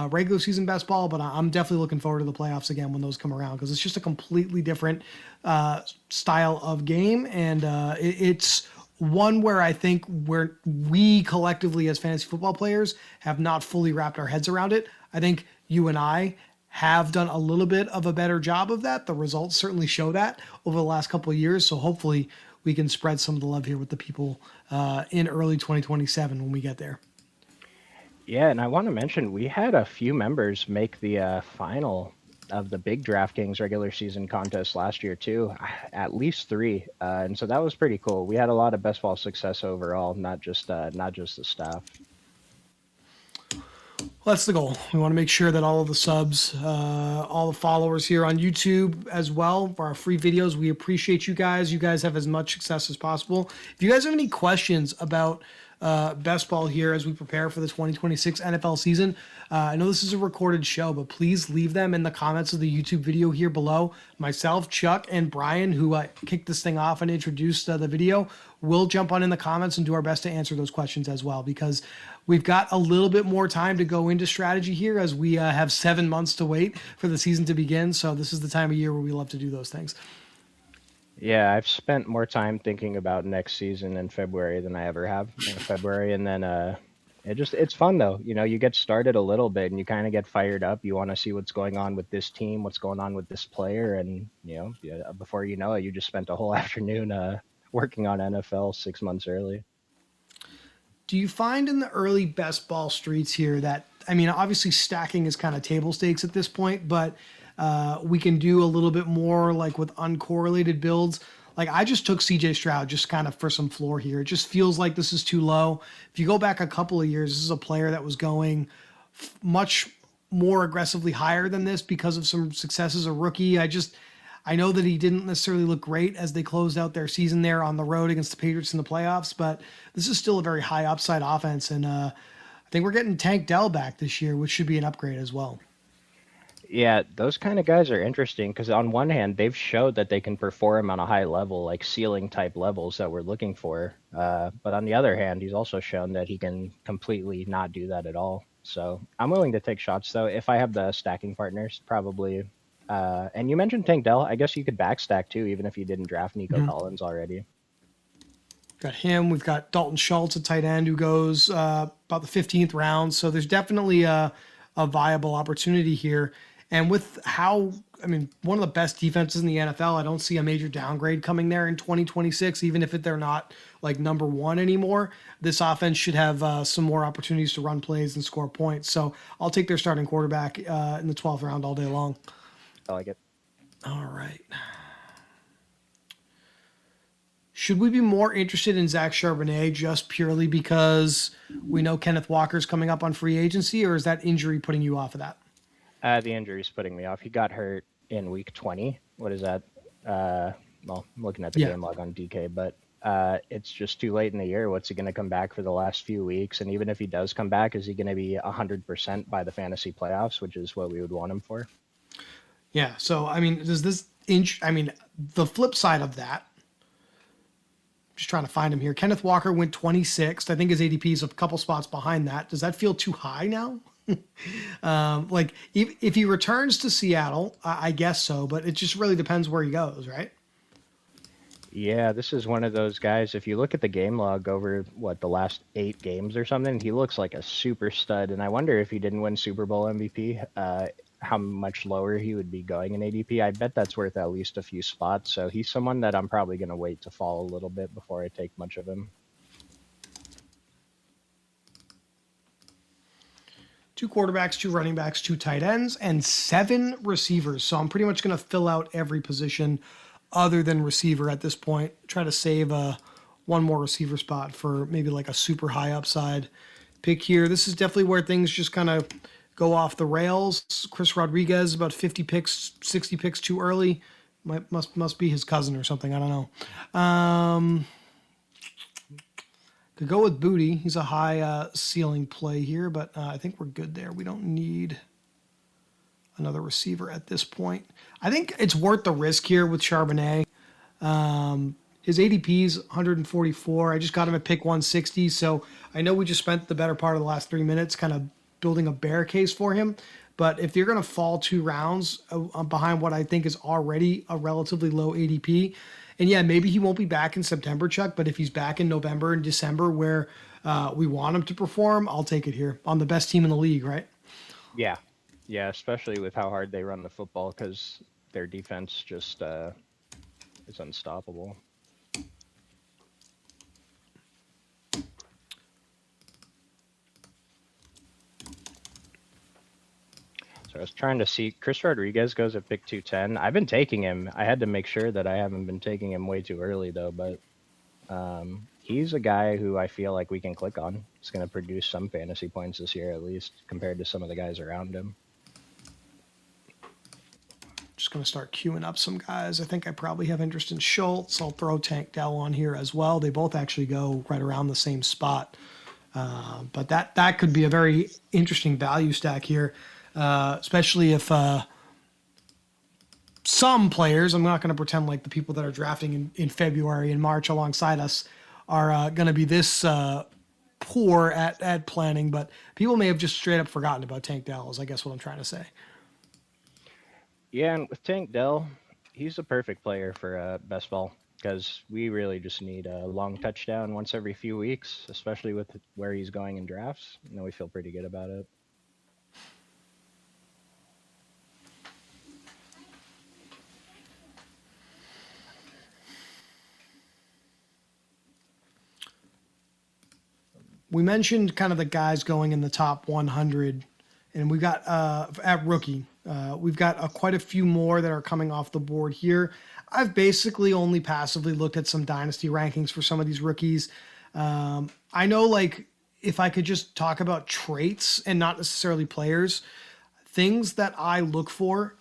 regular season best ball, but I'm definitely looking forward to the playoffs again when those come around, because it's just a completely different style of game. And it's one where I think we collectively as fantasy football players have not fully wrapped our heads around it. I think you and I have done a little bit of a better job of that. The results certainly show that over the last couple of years. So hopefully we can spread some of the love here with the people in early 2027 when we get there. Yeah, and I want to mention we had a few members make the final of the big DraftKings regular season contest last year too, at least 3, and so that was pretty cool. We had a lot of best ball success overall, not just the staff. Well, that's the goal. We want to make sure that all of the subs, all the followers here on YouTube as well for our free videos, we appreciate you guys. You guys have as much success as possible. If you guys have any questions about best ball here as we prepare for the 2026 NFL season, I know this is a recorded show, but please leave them in the comments of the YouTube video here below. Myself, Chuck, and Brian, who kicked this thing off and introduced the video, will jump on in the comments and do our best to answer those questions as well, because we've got a little bit more time to go into strategy here, as we have 7 months to wait for the season to begin. So this is the time of year where we love to do those things. Yeah, I've spent more time thinking about next season in February than I ever have in February. And then it's fun though. You get started a little bit and you kind of get fired up. You want to see what's going on with this team, what's going on with this player. And, before you know it, you just spent a whole afternoon working on NFL 6 months early. Do you find in the early best ball streets here that, obviously stacking is kind of table stakes at this point, but we can do a little bit more like with uncorrelated builds? Like I just took CJ Stroud just kind of for some floor here. It just feels like this is too low. If you go back a couple of years, this is a player that was going much more aggressively higher than this because of some success as a rookie. I know that he didn't necessarily look great as they closed out their season there on the road against the Patriots in the playoffs, but this is still a very high upside offense. And I think we're getting Tank Dell back this year, which should be an upgrade as well. Yeah, those kind of guys are interesting because on one hand, they've showed that they can perform on a high level, like ceiling type levels that we're looking for. But on the other hand, he's also shown that he can completely not do that at all. So I'm willing to take shots though. If I have the stacking partners, probably. And you mentioned Tank Dell. I guess you could backstack too, even if you didn't draft Nico Collins already. Got him. We've got Dalton Schultz, a tight end who goes about the 15th round. So there's definitely a viable opportunity here. And with how, I mean, one of the best defenses in the NFL, I don't see a major downgrade coming there in 2026, even if they're not like number one anymore. This offense should have some more opportunities to run plays and score points. So I'll take their starting quarterback in the 12th round all day long. I like it. All right. Should we be more interested in Zach Charbonnet just purely because we know Kenneth Walker's coming up on free agency, or is that injury putting you off of that? The injury's putting me off. He got hurt in week 20. What is that? Well, I'm looking at the game log on DK, but it's just too late in the year. What's he going to come back for the last few weeks? And even if he does come back, is he going to be 100% by the fantasy playoffs, which is what we would want him for? Yeah. So, I mean, does this the flip side of that, just trying to find him here. Kenneth Walker went 26th. I think his ADP is a couple spots behind that. Does that feel too high now? Like if he returns to Seattle, I guess so, but it just really depends where he goes, right? Yeah, this is one of those guys. If you look at the game log over the last 8 games or something, he looks like a super stud. And I wonder if he didn't win Super Bowl MVP, how much lower he would be going in ADP. I bet that's worth at least a few spots. So he's someone that I'm probably going to wait to fall a little bit before I take much of him. 2 quarterbacks, 2 running backs, 2 tight ends, and 7 receivers. So I'm pretty much going to fill out every position other than receiver at this point. Try to save one more receiver spot for maybe like a super high upside pick here. This is definitely where things just kind of go off the rails. Chris Rodriguez, about 50 picks, 60 picks too early. Must be his cousin or something. I don't know. Could go with Booty. He's a high ceiling play here, but I think we're good there. We don't need another receiver at this point. I think it's worth the risk here with Charbonnet. His ADP is 144. I just got him at pick 160, so I know we just spent the better part of the last 3 minutes kind of building a bear case for him. But if you're going to fall 2 rounds behind what I think is already a relatively low ADP, and yeah, maybe he won't be back in September, Chuck, but if he's back in November and December where we want him to perform, I'll take it here on the best team in the league, right? Yeah. Yeah, especially with how hard they run the football because their defense just is unstoppable. So I was trying to see. Chris Rodriguez goes at pick 210. I've been taking him. I had to make sure that I haven't been taking him way too early, though. But he's a guy who I feel like we can click on. He's going to produce some fantasy points this year, at least, compared to some of the guys around him. Just going to start queuing up some guys. I think I probably have interest in Schultz. I'll throw Tank Dell on here as well. They both actually go right around the same spot. But that could be a very interesting value stack here. Especially if some players, I'm not going to pretend like the people that are drafting in February and March alongside us are going to be this poor at planning, but people may have just straight up forgotten about Tank Dell is I guess what I'm trying to say. Yeah, and with Tank Dell, he's the perfect player for best ball because we really just need a long touchdown once every few weeks, especially with where he's going in drafts. We feel pretty good about it. We mentioned kind of the guys going in the top 100, and we got at rookie. We've got quite a few more that are coming off the board here. I've basically only passively looked at some dynasty rankings for some of these rookies. I know, like, if I could just talk about traits and not necessarily players, things that I look for: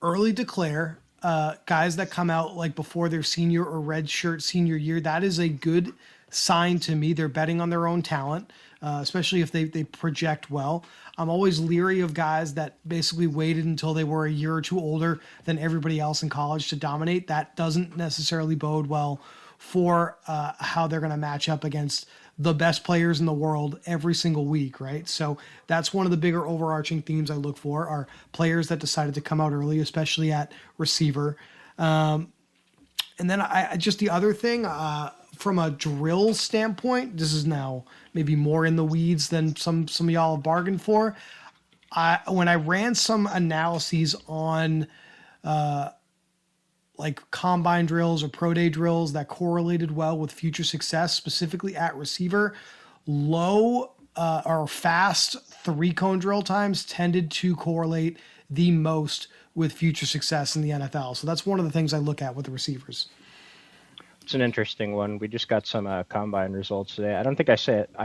early declare, guys that come out like before their senior or redshirt senior year. That is a good sign to me. They're betting on their own talent, especially if they project well. I'm always leery of guys that basically waited until they were a year or two older than everybody else in college to dominate. That doesn't necessarily bode well for how they're going to match up against the best players in the world every single week, right? So that's one of the bigger overarching themes I look for are players that decided to come out early, especially at receiver. And then I just the other thing, from a drill standpoint, this is now maybe more in the weeds than some of y'all have bargained for. When I ran some analyses on like combine drills or pro day drills that correlated well with future success, specifically at receiver, low or fast 3-cone drill times tended to correlate the most with future success in the NFL. So that's one of the things I look at with the receivers. It's an interesting one. We just got some combine results today. I don't think I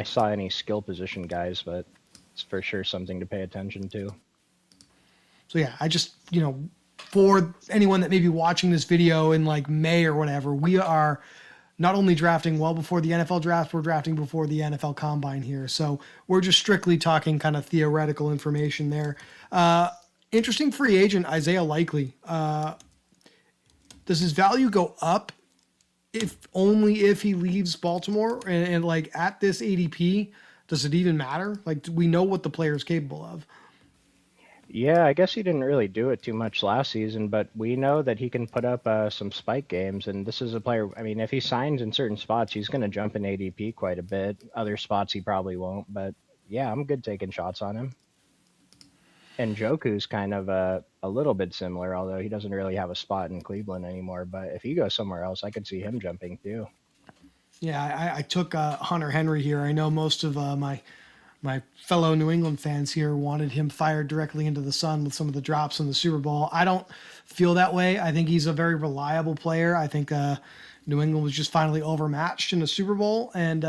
saw any skill position guys, but it's for sure something to pay attention to. So yeah, I just, for anyone that may be watching this video in like May or whatever, we are not only drafting well before the NFL draft, we're drafting before the NFL combine here. So we're just strictly talking kind of theoretical information there. Interesting free agent, Isaiah Likely. Does his value go up if he leaves Baltimore? And like at this ADP, does it even matter? Like, we know what the player is capable of. Yeah, I guess he didn't really do it too much last season, but we know that he can put up some spike games, and this is a player, I mean, if he signs in certain spots, he's going to jump in ADP quite a bit. Other spots he probably won't, but yeah, I'm good taking shots on him. And Njoku's kind of a little bit similar, although he doesn't really have a spot in Cleveland anymore, but if he goes somewhere else, I could see him jumping too. Yeah, I took Hunter Henry here. I know most of my fellow New England fans here wanted him fired directly into the sun with some of the drops in the Super Bowl. I don't feel that way. I think he's a very reliable player. I think New England was just finally overmatched in the Super Bowl, and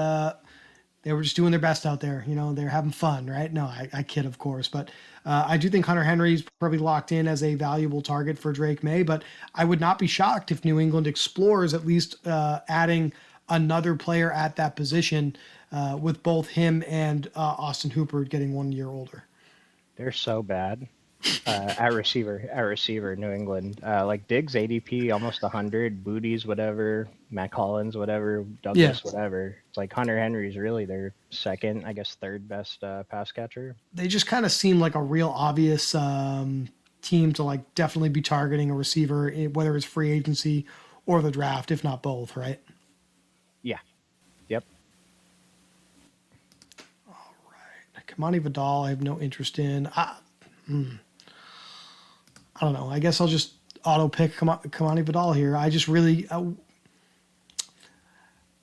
they were just doing their best out there. They're having fun, right? No, I kid, of course. But I do think Hunter Henry's probably locked in as a valuable target for Drake May, but I would not be shocked if New England explores at least adding another player at that position, with both him and Austin Hooper getting 1 year older. They're so bad at receiver, New England. Like Diggs ADP almost 100, Booties whatever, Matt Collins whatever, Douglas whatever. It's like Hunter Henry's really their second, I guess third best pass catcher. They just kind of seem like a real obvious team to like definitely be targeting a receiver, whether it's free agency or the draft, if not both, right? Yeah. Yep. Kamani Vidal, I have no interest in. I don't know. I guess I'll just auto pick Kamani Vidal here. I just really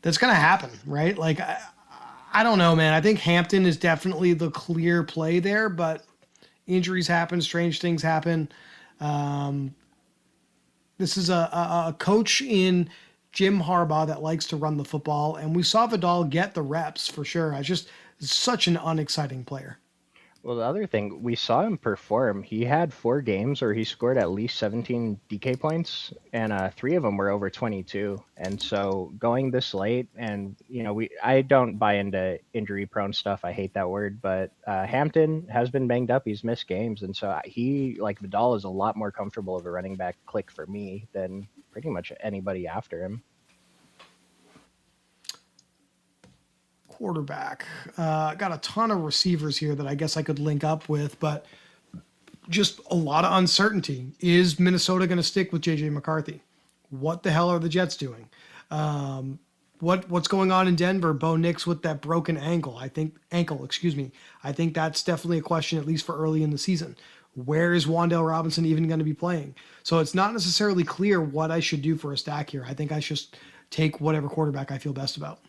that's gonna happen, right? Like I don't know, man. I think Hampton is definitely the clear play there, but injuries happen, strange things happen. This is a coach in Jim Harbaugh that likes to run the football, and we saw Vidal get the reps for sure. Such an unexciting player. Well, the other thing, we saw him perform. He had 4 games where he scored at least 17 DK points, and 3 of them were over 22. And so going this late, and I don't buy into injury-prone stuff. I hate that word, but Hampton has been banged up. He's missed games, and so he, like Vidal, is a lot more comfortable of a running back click for me than pretty much anybody after him. Quarterback. Got a ton of receivers here that I guess I could link up with, but just a lot of uncertainty. Is Minnesota going to stick with JJ McCarthy? What the hell are the Jets doing? What's going on in Denver? Bo Nix with that broken ankle. I think that's definitely a question, at least for early in the season. Where is Wan'Dale Robinson even going to be playing? So it's not necessarily clear what I should do for a stack here. I think I should take whatever quarterback I feel best about.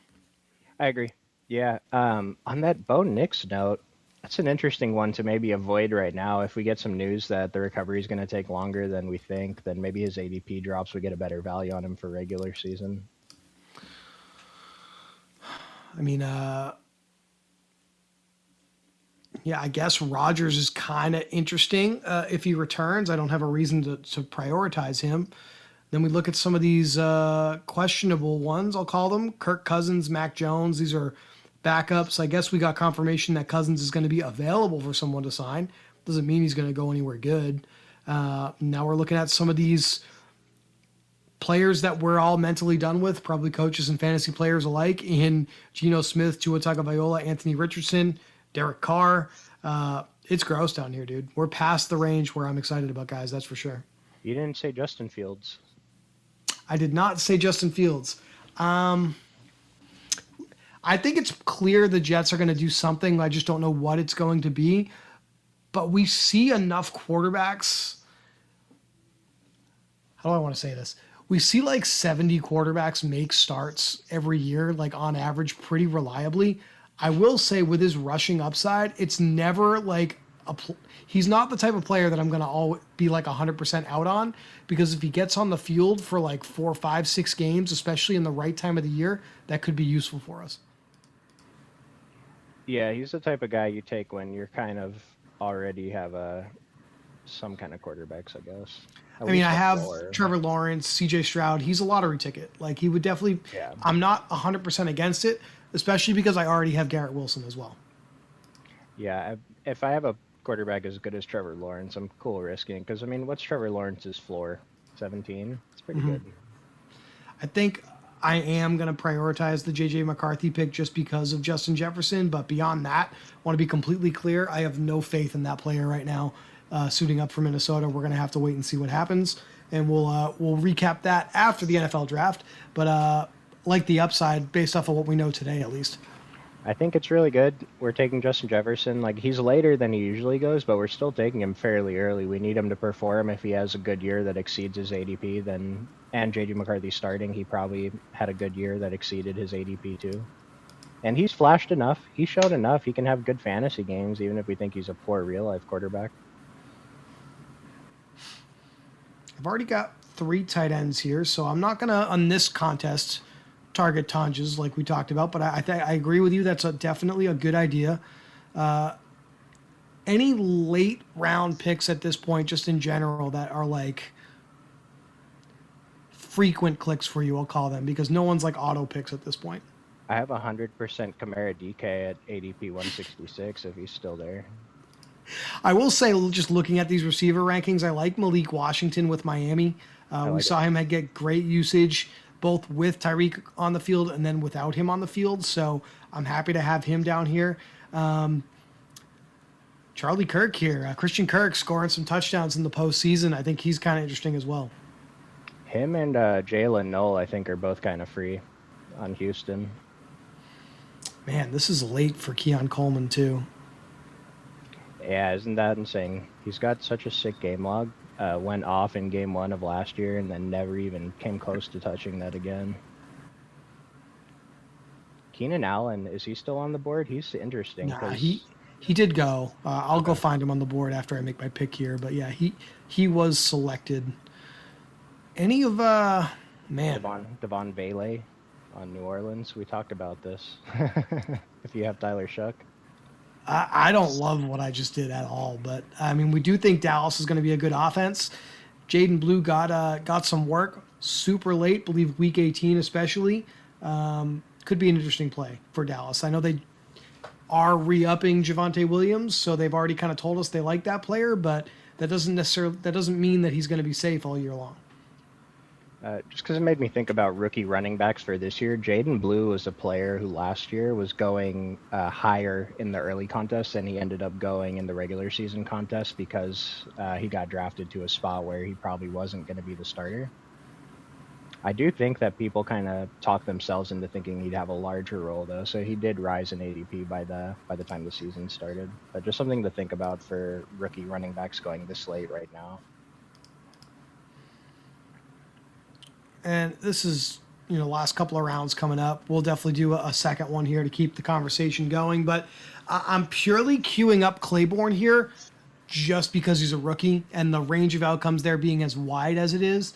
I agree. Yeah. On that Bo Nix note, that's an interesting one to maybe avoid right now. If we get some news that the recovery is going to take longer than we think, then maybe his ADP drops. We get a better value on him for regular season. I mean, yeah, I guess Rodgers is kind of interesting if he returns. I don't have a reason to prioritize him. Then we look at some of these questionable ones, I'll call them. Kirk Cousins, Mac Jones. These are backups. I guess we got confirmation that Cousins is going to be available for someone to sign. Doesn't mean he's going to go anywhere good. Now we're looking at some of these players that we're all mentally done with, probably coaches and fantasy players alike, in Geno Smith, Tua Tagovailoa, Anthony Richardson, Derek Carr. It's gross down here, dude. We're past the range where I'm excited about guys, that's for sure. You didn't say Justin Fields. I did not say Justin Fields. I think it's clear the Jets are going to do something. I just don't know what it's going to be. But we see enough quarterbacks. How do I want to say this? We see like 70 quarterbacks make starts every year, like on average, pretty reliably. I will say with his rushing upside, it's never like he's not the type of player that I'm going to be like 100% out on, because if he gets on the field for like 4, 5, 6 games, especially in the right time of the year, that could be useful for us. Yeah, he's the type of guy you take when you're kind of already have some kind of quarterbacks, I guess. I mean, I have Trevor Lawrence, CJ Stroud. He's a lottery ticket. Like, he would definitely. Yeah. I'm not 100% against it, especially because I already have Garrett Wilson as well. Yeah, if I have a quarterback as good as Trevor Lawrence, I'm cool risking. Because, I mean, what's Trevor Lawrence's floor? 17? It's pretty good. I think I am going to prioritize the J.J. McCarthy pick just because of Justin Jefferson. But beyond that, I want to be completely clear. I have no faith in that player right now suiting up for Minnesota. We're going to have to wait and see what happens. And we'll recap that after the NFL draft. But like the upside based off of what we know today, at least. I think it's really good. We're taking Justin Jefferson. Like, he's later than he usually goes, but we're still taking him fairly early. We need him to perform. If he has a good year that exceeds his ADP, then, and J.J. McCarthy starting, he probably had a good year that exceeded his ADP too. And he's flashed enough. He showed enough. He can have good fantasy games, even if we think he's a poor real-life quarterback. I've already got 3 tight ends here, so I'm not going to, on this contest, target Tonjes like we talked about, but I agree with you. That's definitely a good idea. Any late round picks at this point, just in general, that are like frequent clicks for you, I'll call them, because no one's like auto picks at this point. I have 100% Kamara DK at ADP 166 if he's still there. I will say, just looking at these receiver rankings, I like Malik Washington with Miami. We saw him get great usage both with Tyreek on the field and then without him on the field. So I'm happy to have him down here. Charlie Kirk here. Christian Kirk scoring some touchdowns in the postseason. I think he's kind of interesting as well. Him and Jalen Noel, I think, are both kind of free on Houston. Man, this is late for Keon Coleman, too. Yeah, isn't that insane? He's got such a sick game log. Went off in game 1 of last year and then never even came close to touching that again. Keenan Allen, is he still on the board? He's interesting. Nah, he did go. I'll go find him on the board after I make my pick here. But yeah, he was selected. Any of Devon Bailey on New Orleans? We talked about this. If you have Tyler Shuck. I don't love what I just did at all, but I mean, we do think Dallas is going to be a good offense. Jaden Blue got some work super late, believe week 18 especially. Could be an interesting play for Dallas. I know they are re-upping Javonte Williams, so they've already kind of told us they like that player, but that doesn't mean that he's going to be safe all year long. Just because it made me think about rookie running backs for this year. Jaden Blue was a player who last year was going higher in the early contest than he ended up going in the regular season contest because he got drafted to a spot where he probably wasn't going to be the starter. I do think that people kind of talk themselves into thinking he'd have a larger role, though. So he did rise in ADP by the time the season started. But just something to think about for rookie running backs going this late right now. And this is, last couple of rounds coming up. We'll definitely do a second one here to keep the conversation going. But I'm purely queuing up Claiborne here just because he's a rookie and the range of outcomes there being as wide as it is.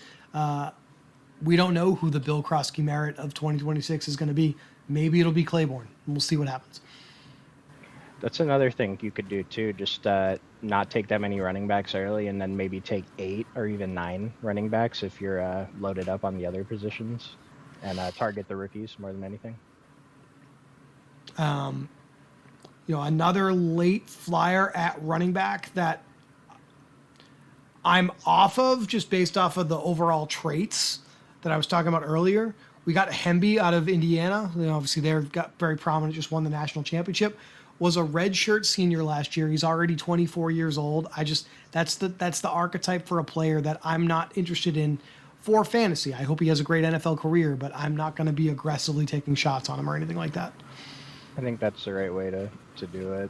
We don't know who the Bill Krosky Merit of 2026 is going to be. Maybe it'll be Claiborne. We'll see what happens. That's another thing you could do too. Just not take that many running backs early, and then maybe take 8 or even 9 running backs if you're loaded up on the other positions, and target the rookies more than anything. Another late flyer at running back that I'm off of just based off of the overall traits that I was talking about earlier. We got Hemby out of Indiana. Obviously, they've got very prominent, just won the national championship. Was a redshirt senior last year. He's already 24 years old. That's the archetype for a player that I'm not interested in for fantasy. I hope he has a great NFL career, but I'm not going to be aggressively taking shots on him or anything like that. I think that's the right way to do it.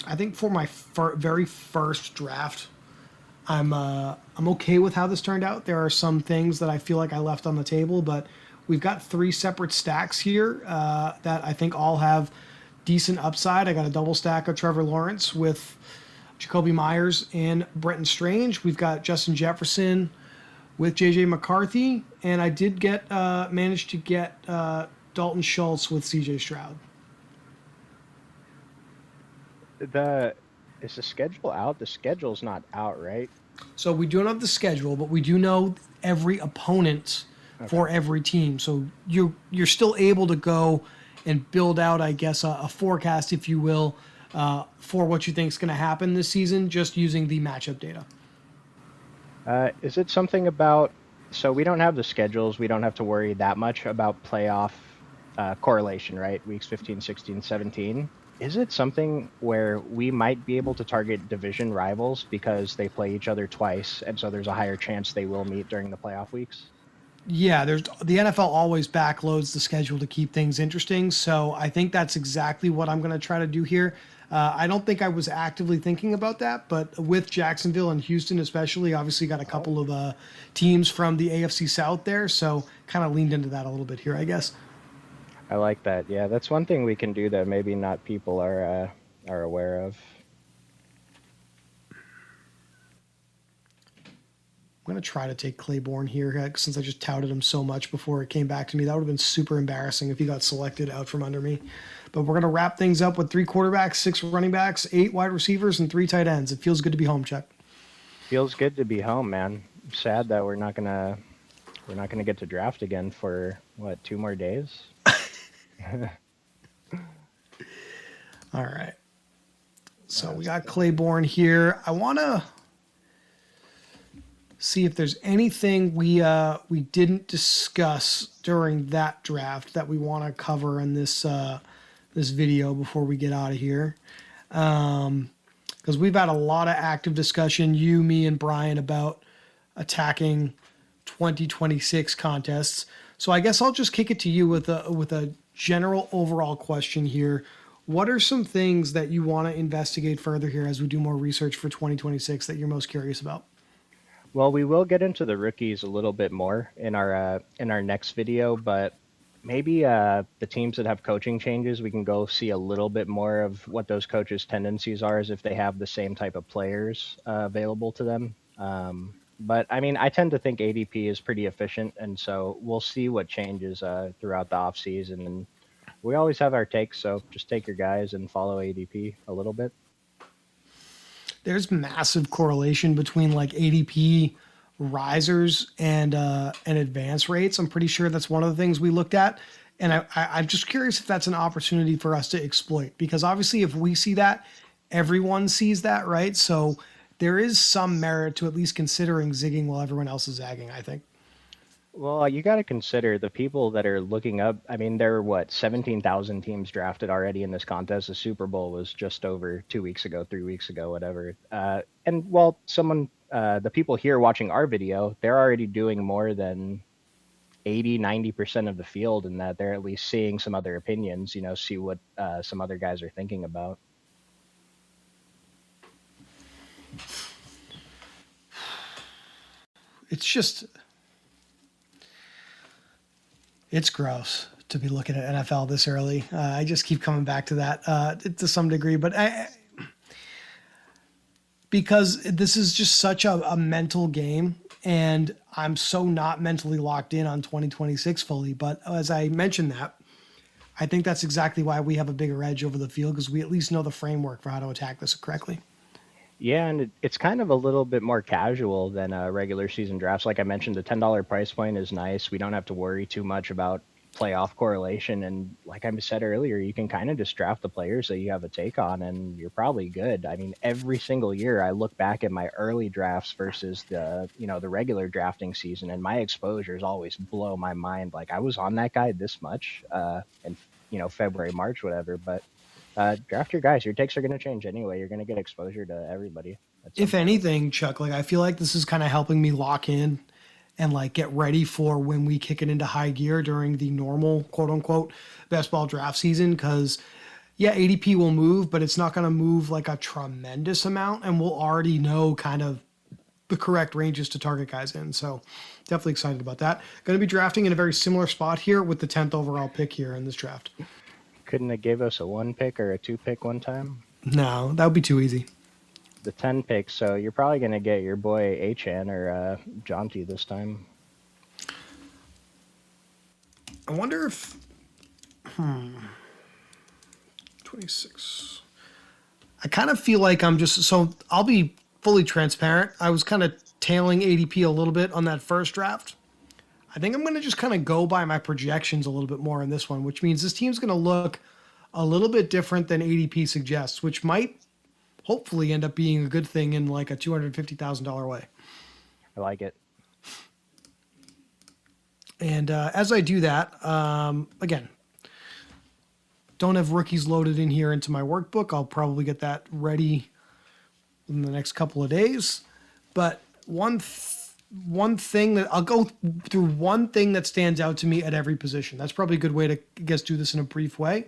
I think for my very first draft, I'm okay with how this turned out. There are some things that I feel like I left on the table, but we've got 3 separate stacks here that I think all have decent upside. I got a double stack of Trevor Lawrence with Jacoby Myers and Brenton Strange. We've got Justin Jefferson with J.J. McCarthy, and I did manage to get Dalton Schultz with C.J. Stroud. Is the schedule out? The schedule's not out, right? So we don't have the schedule, but we do know every opponent for every team. So you're still able to go and build out, I guess, a forecast, if you will, for what you think is going to happen this season, just using the matchup data. Is it something about, so we don't have the schedules, we don't have to worry that much about playoff correlation, right? Weeks 15, 16, 17. Is it something where we might be able to target division rivals because they play each other twice, and so there's a higher chance they will meet during the playoff weeks? Yeah, the NFL always backloads the schedule to keep things interesting, so I think that's exactly what I'm going to try to do here. I don't think I was actively thinking about that, but with Jacksonville and Houston especially, obviously got a couple of teams from the AFC South there, so kind of leaned into that a little bit here, I guess. I like that. Yeah, that's one thing we can do that maybe not people are aware of. I'm going to try to take Claiborne here since I just touted him so much before it came back to me. That would have been super embarrassing if he got selected out from under me. But we're going to wrap things up with 3 quarterbacks, 6 running backs, 8 wide receivers, and 3 tight ends. It feels good to be home, Chuck. Feels good to be home, man. I'm sad that we're not gonna get to draft again for 2 more days. All right. So we got Claiborne here. I want to see if there's anything we didn't discuss during that draft that we want to cover in this video before we get out of here. Because we've had a lot of active discussion, you, me, and Brian, about attacking 2026 contests. So I guess I'll just kick it to you with a general overall question here. What are some things that you want to investigate further here as we do more research for 2026 that you're most curious about? Well, we will get into the rookies a little bit more in our next video, but maybe the teams that have coaching changes, we can go see a little bit more of what those coaches' tendencies are, as if they have the same type of players available to them. But I mean, I tend to think ADP is pretty efficient, and so we'll see what changes throughout the offseason. And we always have our takes, so just take your guys and follow ADP a little bit. There's massive correlation between like ADP risers and advance rates. I'm pretty sure that's one of the things we looked at. And I'm just curious if that's an opportunity for us to exploit, because obviously if we see that, everyone sees that, right? So there is some merit to at least considering zigging while everyone else is zagging, I think. Well, you got to consider the people that are looking up. I mean, there are 17,000 teams drafted already in this contest. The Super Bowl was just over 2 weeks ago, 3 weeks ago, whatever. And while the people here watching our video, they're already doing more than 80-90% of the field, in that they're at least seeing some other opinions, see what some other guys are thinking about. It's gross to be looking at NFL this early. I just keep coming back to that to some degree, but because this is just such a mental game, And I'm so not mentally locked in on 2026 fully. But as I mentioned that, I think that's exactly why we have a bigger edge over the field, because we at least know the framework for how to attack this correctly. Yeah, and it's kind of a little bit more casual than regular season drafts. Like I mentioned, the $10 price point is nice. We don't have to worry too much about playoff correlation. And like I said earlier, you can kind of just draft the players that you have a take on, and you're probably good. I mean, every single year I look back at my early drafts versus the regular drafting season, and my exposures always blow my mind. Like I was on that guy this much in February, March, whatever, but. Draft your guys. Your takes are going to change anyway. You're going to get exposure to everybody. If anything, Chuck, like I feel like this is kind of helping me lock in and like get ready for when we kick it into high gear during the normal quote unquote best ball draft season. Because yeah, ADP will move, but it's not going to move like a tremendous amount, and we'll already know kind of the correct ranges to target guys in. So definitely excited about that. Going to be drafting in a very similar spot here with the 10th overall pick here in this draft. Couldn't have gave us a 1 pick or a 2 pick one time? No, that would be too easy. The 10 pick, so you're probably going to get your boy Achan or Jonty this time. I wonder if 26. I kind of feel like so I'll be fully transparent. I was kind of tailing ADP a little bit on that first draft. I think I'm going to just kind of go by my projections a little bit more in this one, which means this team's going to look a little bit different than ADP suggests, which might hopefully end up being a good thing in like a $250,000 way. I like it. And as I do that, again, don't have rookies loaded in here into my workbook. I'll probably get that ready in the next couple of days. But one thing that I'll go through, one thing that stands out to me at every position. That's probably a good way to, I guess, do this in a brief way.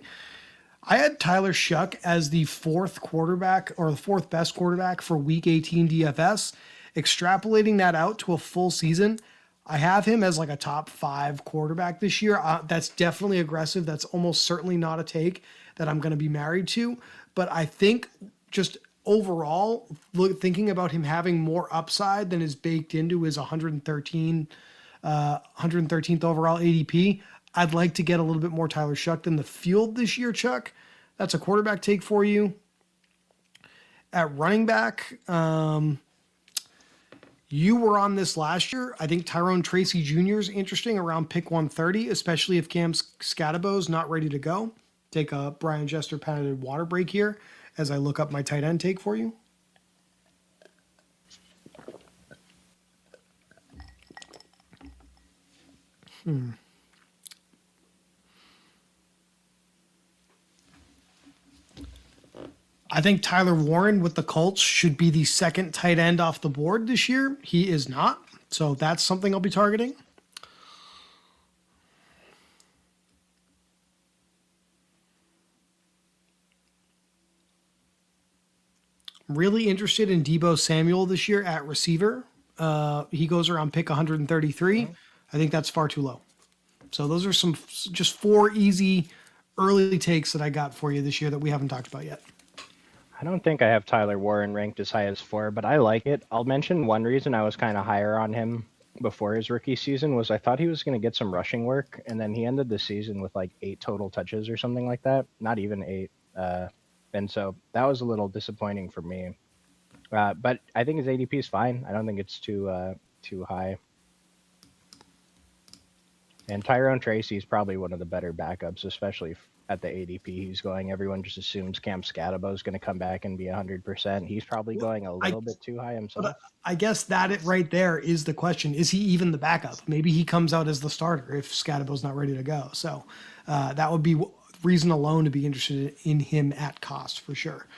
I had Tyler Shuck as the fourth quarterback or the fourth best quarterback for week 18 DFS. Extrapolating that out to a full season, I have him as like a top 5 quarterback this year. That's definitely aggressive. That's almost certainly not a take that I'm going to be married to. But I think just overall, thinking about him having more upside than is baked into his 113th overall ADP, I'd like to get a little bit more Tyler Shuck than the field this year, Chuck. That's a quarterback take for you. At running back, you were on this last year. I think Tyrone Tracy Jr. is interesting around pick 130, especially if Cam Scatterbo's not ready to go. Take a Brian Jester patented water break here as I look up my tight end take for you. I think Tyler Warren with the Colts should be the second tight end off the board this year. He is not, so that's something I'll be targeting. Really interested in Deebo Samuel this year at receiver. He goes around pick 133. I think that's far too low. So those are some just 4 easy early takes that I got for you this year that we haven't talked about yet. I don't think I have Tyler Warren ranked as high as 4, but I like it. I'll mention one reason I was kind of higher on him before his rookie season was I thought he was going to get some rushing work, and then he ended the season with like 8 total touches or something like that. Not even 8. And so that was a little disappointing for me. But I think his ADP is fine. I don't think it's too high. And Tyrone Tracy is probably one of the better backups, especially at the ADP he's going. Everyone just assumes Cam Scatterbo is going to come back and be 100%. He's probably going a little bit too high himself. I guess that right there is the question. Is he even the backup? Maybe he comes out as the starter if Scatterbo's not ready to go. So that would be reason alone to be interested in him at cost for sure.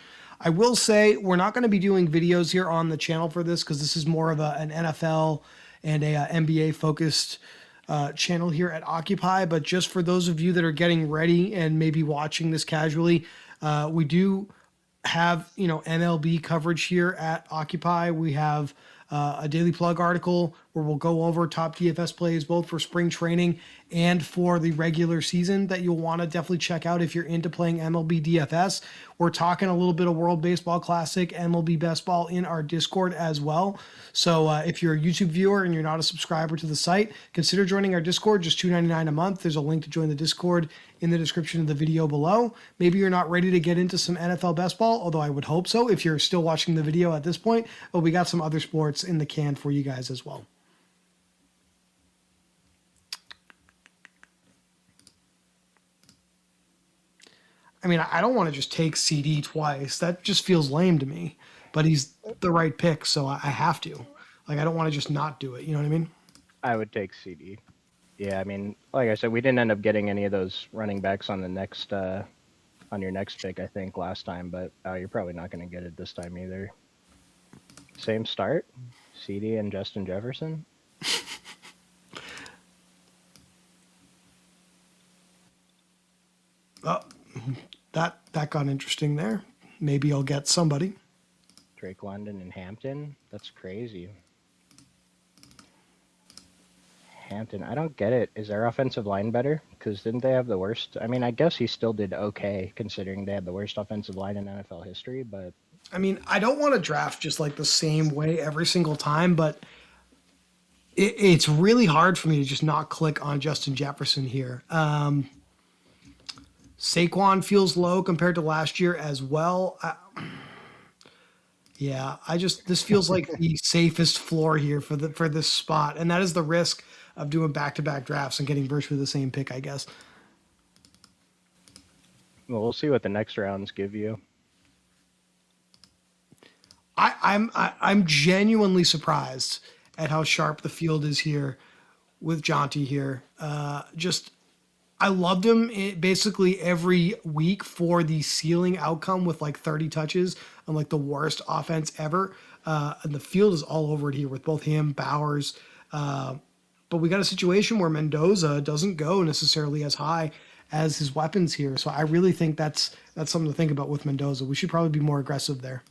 I will say we're not going to be doing videos here on the channel for this because this is more of an NFL and a NBA focused channel here at Occupy. But just for those of you that are getting ready and maybe watching this casually, we do have MLB coverage here at Occupy. We have a daily plug article where we'll go over top DFS plays both for spring training and for the regular season that you'll want to definitely check out if you're into playing MLB DFS. We're talking a little bit of World Baseball Classic, MLB Best Ball in our Discord as well. So if you're a YouTube viewer and you're not a subscriber to the site, consider joining our Discord, just $2.99 a month. There's a link to join the Discord in the description of the video below. Maybe you're not ready to get into some NFL best ball, although I would hope so if you're still watching the video at this point, but we got some other sports in the can for you guys as well. I mean, I don't want to just take CD twice. That just feels lame to me. But he's the right pick, so I have to. Like, I don't want to just not do it. You know what I mean? I would take CD. Yeah, I mean, like I said, we didn't end up getting any of those running backs on the next, on your next pick, I think, last time. But you're probably not going to get it this time either. Same start, CD and Justin Jefferson. Oh, that got interesting there. Maybe I'll get somebody. Drake London and Hampton. That's crazy. Hampton, I don't get it. Is their offensive line better? Because didn't they have the worst? I mean, I guess he still did okay considering they had the worst offensive line in NFL history. But I mean, I don't want to draft just like the same way every single time, but it's really hard for me to just not click on Justin Jefferson here. Saquon feels low compared to last year as well. This feels like the safest floor here for this spot, and that is the risk of doing back-to-back drafts and getting virtually the same pick, I guess. Well, we'll see what the next rounds give you. I'm genuinely surprised at how sharp the field is here with Jonty here. I loved him basically every week for the ceiling outcome with like 30 touches on like the worst offense ever. And the field is all over it here with both him, Bowers. But we got a situation where Mendoza doesn't go necessarily as high as his weapons here. So I really think that's something to think about with Mendoza. We should probably be more aggressive there.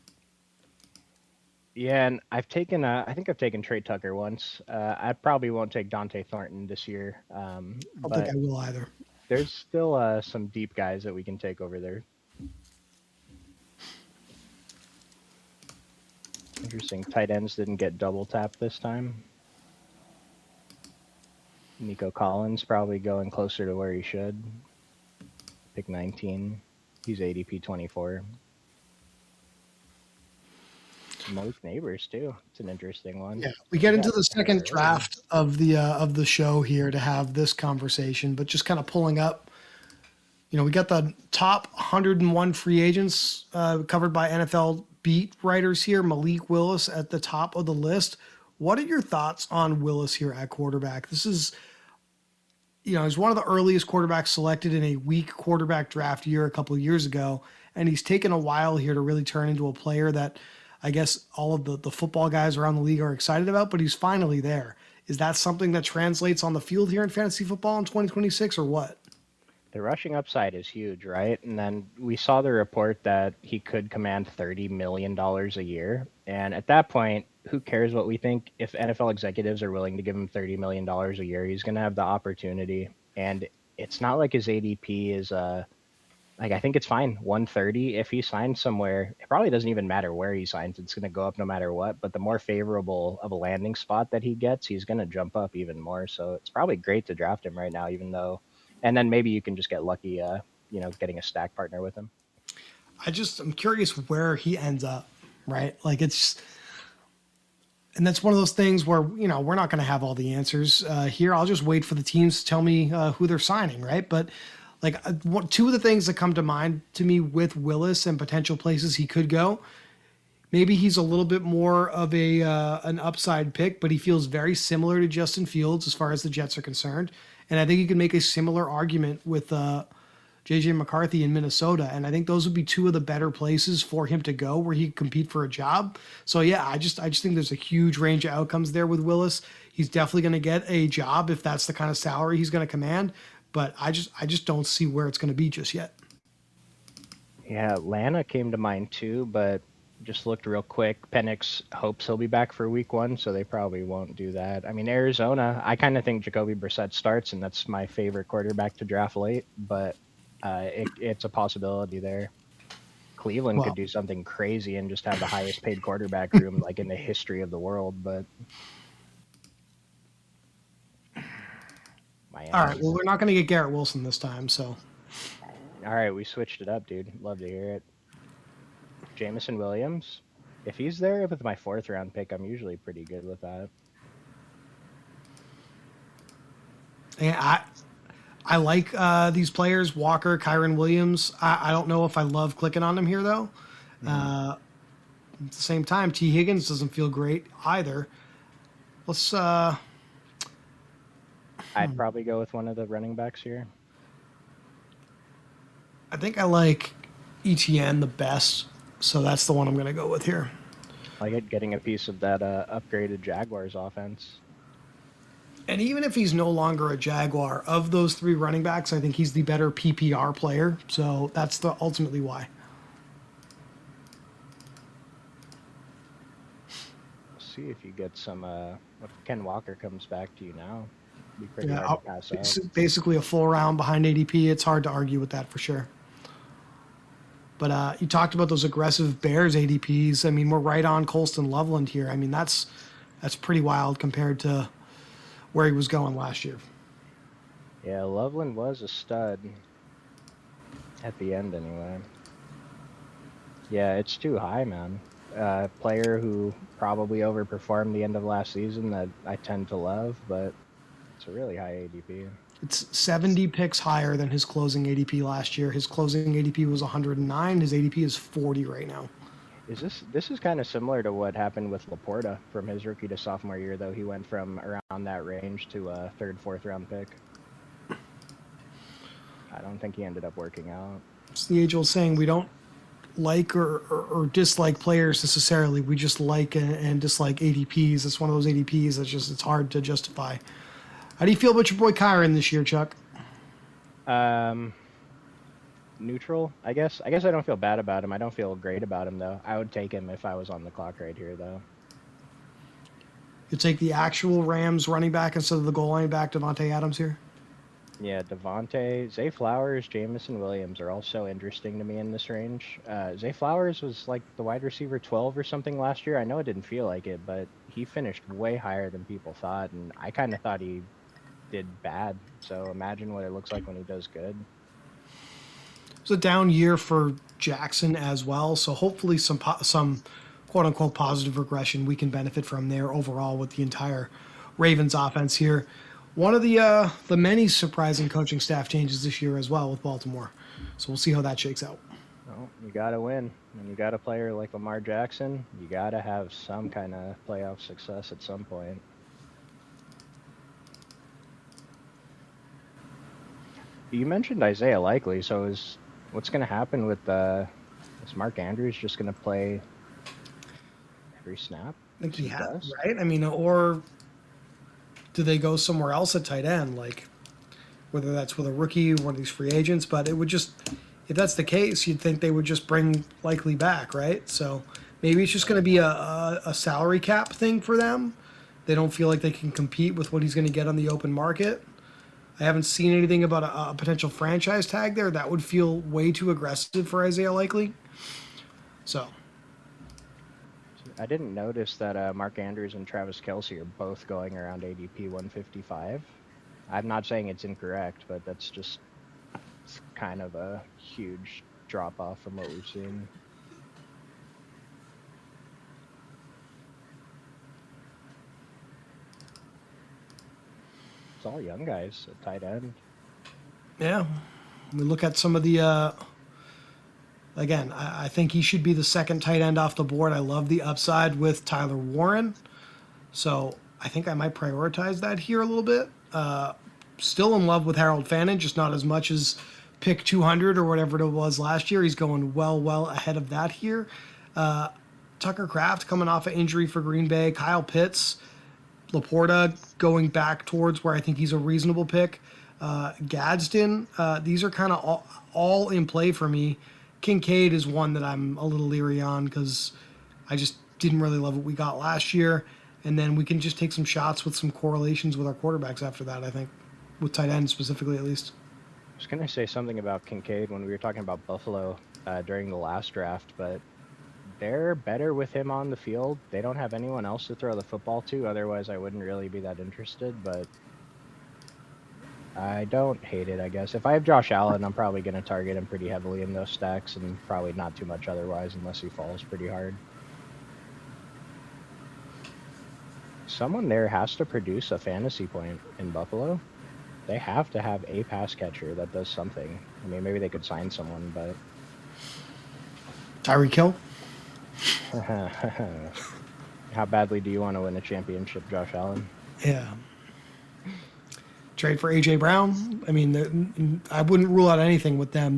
Yeah, and I think I've taken Trey Tucker once. I probably won't take Dante Thornton this year. I don't think I will either. There's still some deep guys that we can take over there. Interesting. Tight ends didn't get double tapped this time. Nico Collins probably going closer to where he should. Pick 19. He's ADP 24. Malik Neighbors too. It's an interesting one. Yeah, we get into the second draft of the show here to have this conversation, but just kind of pulling up. We got the top 101 free agents covered by NFL beat writers here. Malik Willis at the top of the list. What are your thoughts on Willis here at quarterback? This is, he's one of the earliest quarterbacks selected in a weak quarterback draft year a couple of years ago, and he's taken a while here to really turn into a player that I guess all of the football guys around the league are excited about, but he's finally there. Is that something that translates on the field here in fantasy football in 2026 or what? The rushing upside is huge, right? And then we saw the report that he could command $30 million a year. And at that point, who cares what we think? If NFL executives are willing to give him $30 million a year, he's going to have the opportunity. And it's not like his ADP is I think it's fine. 130. If he signs somewhere, it probably doesn't even matter where he signs. It's going to go up no matter what. But the more favorable of a landing spot that he gets, he's going to jump up even more. So it's probably great to draft him right now, even though. And then maybe you can just get lucky, getting a stack partner with him. I'm curious where he ends up, right? Like and that's one of those things where, we're not going to have all the answers here. I'll just wait for the teams to tell me who they're signing, right? But two of the things that come to mind to me with Willis and potential places he could go, maybe he's a little bit more of an upside pick, but he feels very similar to Justin Fields as far as the Jets are concerned. And I think you can make a similar argument with J.J. McCarthy in Minnesota. And I think those would be two of the better places for him to go where he can compete for a job. So, yeah, I just think there's a huge range of outcomes there with Willis. He's definitely going to get a job if that's the kind of salary he's going to command. But I just don't see where it's going to be just yet. Yeah, Atlanta came to mind too, but just looked real quick. Penix hopes he'll be back for week 1, so they probably won't do that. I mean, Arizona, I kind of think Jacoby Brissett starts, and that's my favorite quarterback to draft late, but it's a possibility there. Cleveland could Well, do something crazy and just have the highest paid quarterback room like in the history of the world, but Miami. all right. Well, we're not going to get Garrett Wilson this time, so. All right, we switched it up, dude. Love to hear it. Jameson Williams. If he's there with my 4th round pick, I'm usually pretty good with that. Yeah, I like these players, Walker, Kyron Williams. I don't know if I love clicking on them here, though. At the same time, T. Higgins doesn't feel great either. Let's. I'd probably go with one of the running backs here. I think I like ETN the best, so that's the one I'm going to go with here. Like it getting a piece of that upgraded Jaguars offense. And even if he's no longer a Jaguar, of those 3 running backs, I think he's the better PPR player. So that's ultimately why. See if you get some. If Ken Walker comes back to you now, it'd be pretty hard to pass It's out. basically a full round behind ADP. It's hard to argue with that for sure. But you talked about those aggressive Bears ADPs. I mean, we're right on Colston Loveland here. I mean, that's pretty wild compared to where he was going last year. Yeah, Loveland was a stud at the end, anyway. Yeah, it's too high, man. Player who probably overperformed the end of last season that I tend to love, but it's a really high ADP. It's 70 picks higher than his closing ADP last year. His closing ADP was 109. His ADP is 40 right now. This is kind of similar to what happened with Laporta from his rookie to sophomore year, though. He went from around that range to a 3rd, 4th round pick. I don't think he ended up working out. It's the age-old saying, we don't like or dislike players necessarily. We just like and dislike ADPs. It's one of those ADPs that's just, it's hard to justify. How do you feel about your boy Kyron this year, Chuck? Neutral, I guess. I don't feel bad about him. I don't feel great about him, though. I would take him if I was on the clock right here, though. You take the actual Rams running back instead of the goal line back, Devontae Adams here? Yeah, Devontae, Zay Flowers, Jameson Williams are all so interesting to me in this range. Zay Flowers was like the wide receiver 12 or something last year. I know it didn't feel like it, but he finished way higher than people thought, and I kind of thought he did bad. So imagine what it looks like when he does good. It was a down year for Jackson as well, so hopefully some quote-unquote positive regression we can benefit from there overall with the entire Ravens offense here. One of the many surprising coaching staff changes this year as well with Baltimore, so we'll see how that shakes out. Well, you got to win. When you got a player like Lamar Jackson, you got to have some kind of playoff success at some point. You mentioned Isaiah Likely, so what's going to happen with is Mark Andrews just going to play every snap? I think he has, right? I mean, or do they go somewhere else at tight end, like whether that's with a rookie or one of these free agents? But it would just, if that's the case, you'd think they would just bring Likely back, right? So maybe it's just going to be a salary cap thing for them. They don't feel like they can compete with what he's going to get on the open market. I haven't seen anything about a potential franchise tag there. That would feel way too aggressive for Isaiah Likely. So I didn't notice that Mark Andrews and Travis Kelce are both going around ADP 155. I'm not saying it's incorrect, but it's kind of a huge drop off from what we've seen. It's all young guys at tight end. yeah, we look at some of the. Again, I think he should be the second tight end off the board. I love the upside with Tyler Warren. So I think I might prioritize that here a little bit. Still in love with Harold Fannin, just not as much as pick 200 or whatever it was last year. He's going well ahead of that here. Tucker Kraft coming off an injury for Green Bay. Kyle Pitts, Laporta going back towards where I think he's a reasonable pick. Gadsden, these are kind of all in play for me. Kincaid is one that I'm a little leery on because I just didn't really love what we got last year. And then we can just take some shots with some correlations with our quarterbacks after that, I think, with tight ends specifically at least. I was going to say something about Kincaid when we were talking about Buffalo during the last draft, but they're better with him on the field. They don't have anyone else to throw the football to. Otherwise, I wouldn't really be that interested, but I don't hate it, I guess. If I have Josh Allen, I'm probably going to target him pretty heavily in those stacks and probably not too much otherwise unless he falls pretty hard. Someone there has to produce a fantasy point in Buffalo. They have to have a pass catcher that does something. I mean, maybe they could sign someone, but... Tyreek Hill? How badly do you want to win a championship, Josh Allen? Yeah. Trade for A.J. Brown? I mean, I wouldn't rule out anything with them.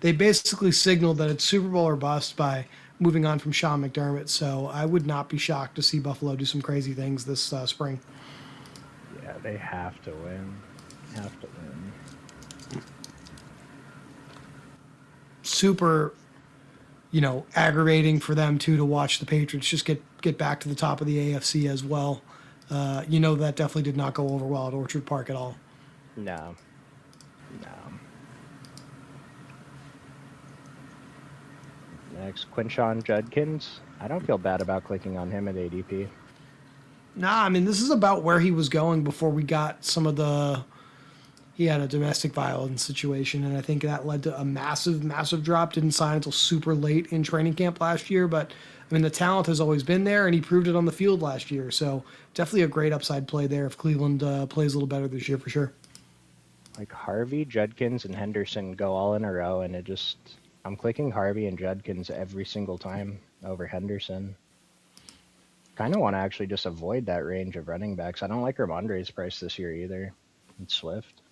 They basically signaled that it's Super Bowl or bust by moving on from Sean McDermott, so I would not be shocked to see Buffalo do some crazy things this spring. Yeah, they have to win. Have to win. Super, aggravating for them too to watch the Patriots just get back to the top of the AFC as well. That definitely did not go over well at Orchard Park at all. No. Next, Quinshon Judkins. I don't feel bad about clicking on him at ADP. Nah, I mean, this is about where he was going before we got he had a domestic violence situation, and I think that led to a massive, massive drop. Didn't sign until super late in training camp last year, but I mean, the talent has always been there, and he proved it on the field last year. So definitely a great upside play there if Cleveland plays a little better this year for sure. Like Harvey, Judkins, and Henderson go all in a row, and I'm clicking Harvey and Judkins every single time over Henderson. Kind of want to actually just avoid that range of running backs. I don't like Ramondre's price this year either. It's Swift.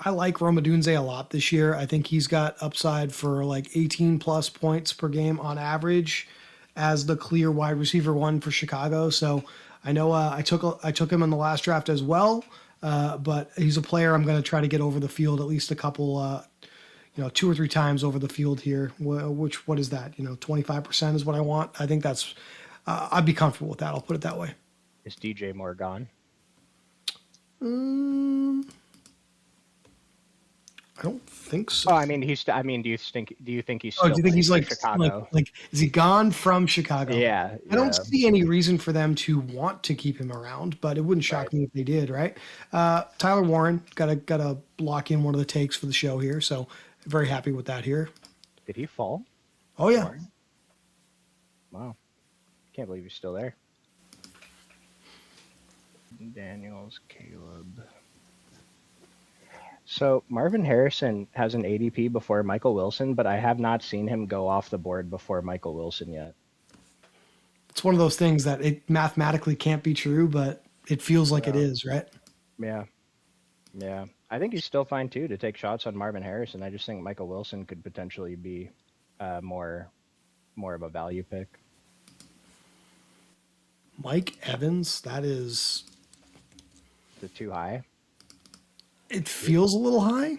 I like Romadunze a lot this year. I think he's got upside for like 18 plus points per game on average as the clear wide receiver one for Chicago. So I know I took him in the last draft as well, but he's a player I'm going to try to get over the field at least a couple, 2 or 3 times over the field here. What is that? 25% is what I want. I think that's I'd be comfortable with that. I'll put it that way. Is DJ Moore gone? I don't think so. Oh, I mean, do you think he's still? Do you think he's like Chicago? Like, is he gone from Chicago? Yeah. I don't see any reason for them to want to keep him around, but it wouldn't shock me if they did, right? Tyler Warren gotta lock in one of the takes for the show here, so very happy with that here. Did he fall? Oh yeah. Warren? Wow. Can't believe he's still there. Daniels, Caleb. So Marvin Harrison has an ADP before Michael Wilson, but I have not seen him go off the board before Michael Wilson yet. It's one of those things that it mathematically can't be true, but it feels like it is, right? Yeah. I think he's still fine too to take shots on Marvin Harrison. I just think Michael Wilson could potentially be more of a value pick. Mike Evans, that is... Is it too high? It feels a little high.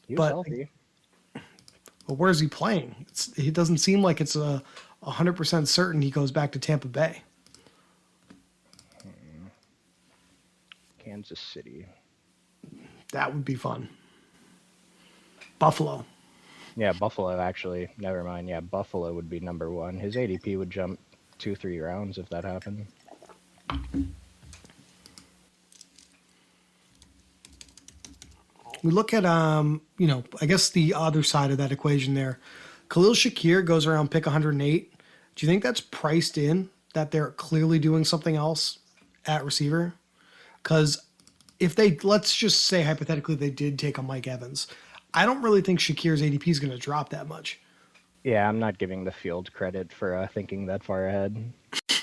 He was but healthy. But where is he playing? It doesn't seem like it's 100% certain he goes back to Tampa Bay. Kansas City. That would be fun. Buffalo. Yeah, Buffalo actually. Never mind. Yeah, Buffalo would be number one. His ADP would jump 2-3 rounds if that happened. We look at, I guess the other side of that equation there. Khalil Shakir goes around pick 108. Do you think that's priced in, that they're clearly doing something else at receiver? Because let's just say hypothetically they did take a Mike Evans. I don't really think Shakir's ADP is going to drop that much. Yeah, I'm not giving the field credit for thinking that far ahead. He's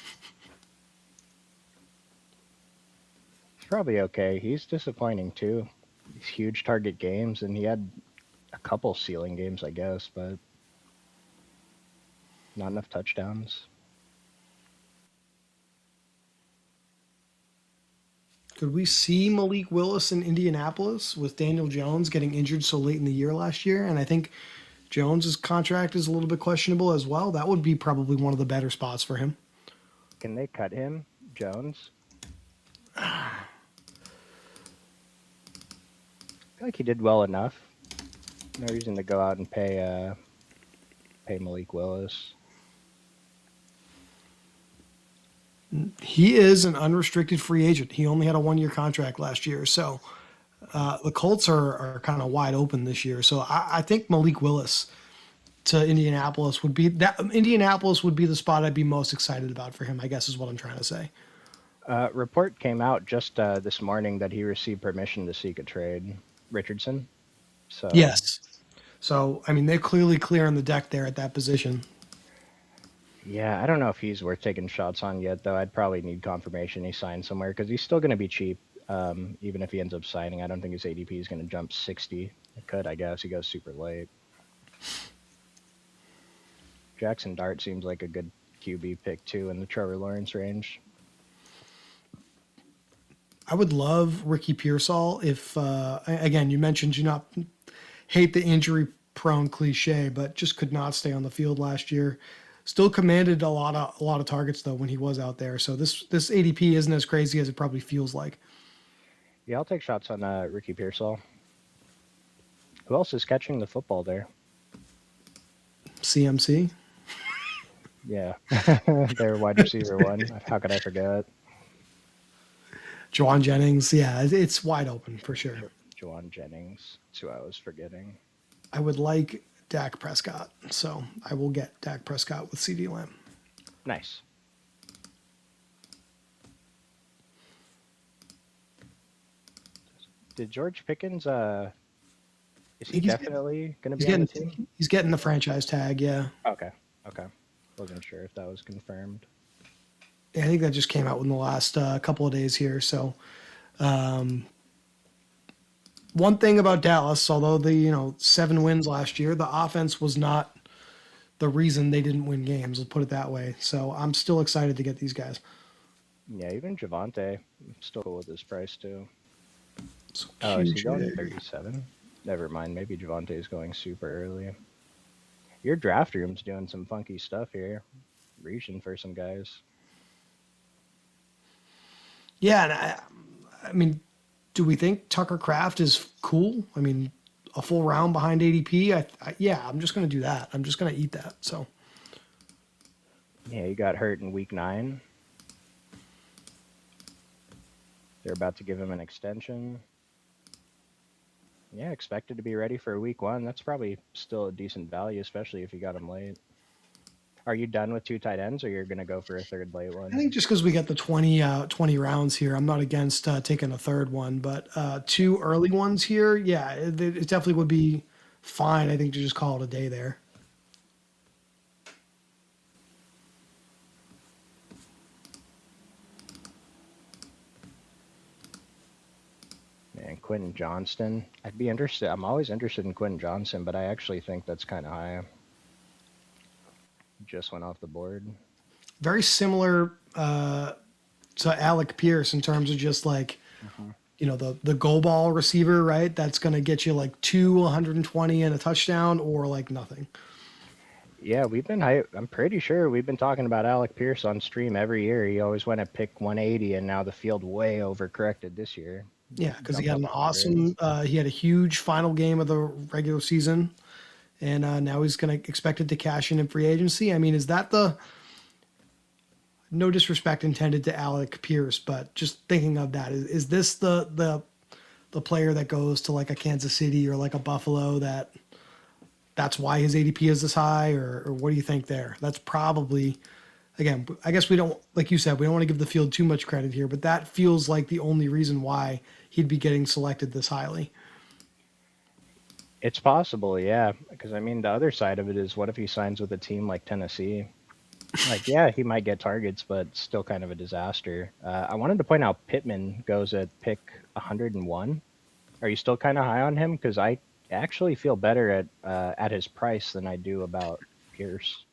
probably okay. He's disappointing too. These huge target games, and he had a couple ceiling games, I guess, but not enough touchdowns. Could we see Malik Willis in Indianapolis with Daniel Jones getting injured so late in the year last year? And I think Jones's contract is a little bit questionable as well. That would be probably one of the better spots for him. Can they cut him, Jones? I feel like he did well enough. No reason to go out and pay Malik Willis. He is an unrestricted free agent. He only had a 1-year contract last year, so the Colts are kind of wide open this year. So I think Malik Willis to Indianapolis would be the spot I'd be most excited about for him, I guess is what I'm trying to say. Report came out just this morning that he received permission to seek a trade. Richardson. So Yes. So, I mean, they're clearly clearing the deck there at that position. Yeah, I don't know if he's worth taking shots on yet, though. I'd probably need confirmation he signed somewhere because he's still going to be cheap, even if he ends up signing. I don't think his ADP is going to jump 60. It could, I guess. He goes super late. Jackson Dart seems like a good QB pick, too, in the Trevor Lawrence range. I would love Ricky Pearsall if, again, you mentioned you not hate the injury-prone cliche, but just could not stay on the field last year. Still commanded a lot of targets though when he was out there. So this ADP isn't as crazy as it probably feels like. Yeah, I'll take shots on Ricky Pearsall. Who else is catching the football there? CMC. Yeah, their wide receiver one. How could I forget? Juwan Jennings. Yeah, it's wide open for sure. Juwan Jennings. That's who I was forgetting. I would like Dak Prescott, so I will get Dak Prescott with CD Lamb. Nice. Did George Pickens, is he definitely going to be on the team? He's getting the franchise tag, yeah. Okay. Wasn't sure if that was confirmed. Yeah, I think that just came out in the last couple of days here. So, one thing about Dallas, although the 7 wins last year, the offense was not the reason they didn't win games. We'll put it that way. So I'm still excited to get these guys. Yeah, even Javonte, I'm still cool with his price too. So oh, is he going at 37? Never mind. Maybe Javonte is going super early. Your draft room's doing some funky stuff here, reaching for some guys. Yeah, and I mean, do we think Tucker Kraft is cool? I mean, a full round behind ADP. Yeah, I'm just going to do that. I'm just going to eat that. So. Yeah, he got hurt in week 9. They're about to give him an extension. Yeah, expected to be ready for week 1. That's probably still a decent value, especially if you got him late. Are you done with 2 tight ends, or you're going to go for a third late one? I think just because we got the 20 rounds here, I'm not against taking a third one, but 2 early ones here, yeah, it definitely would be fine, I think, to just call it a day there. And Quentin Johnston, I'd be interested. I'm always interested in Quentin Johnston, but I actually think that's kind of high. Just went off the board. Very similar to Alec Pierce in terms of just like, the goal ball receiver, right? That's going to get you like 120 and a touchdown or like nothing. Yeah, I'm pretty sure we've been talking about Alec Pierce on stream every year. He always went at pick 180, and now the field way overcorrected this year. Yeah, because he had an awesome, he had a huge final game of the regular season, and now he's going to expected to cash in free agency. I mean, is that no disrespect intended to Alec Pierce, but just thinking of that, is this the player that goes to like a Kansas City or like a Buffalo that's why his ADP is this high, or what do you think there? That's probably, again, I guess we don't, like you said, we don't want to give the field too much credit here, but that feels like the only reason why he'd be getting selected this highly. It's possible, yeah, because I mean, the other side of it is, what if he signs with a team like Tennessee? Like, yeah, he might get targets, but still kind of a disaster. I wanted to point out Pittman goes at pick 101. Are you still kind of high on him? Because I actually feel better at his price than I do about Pierce.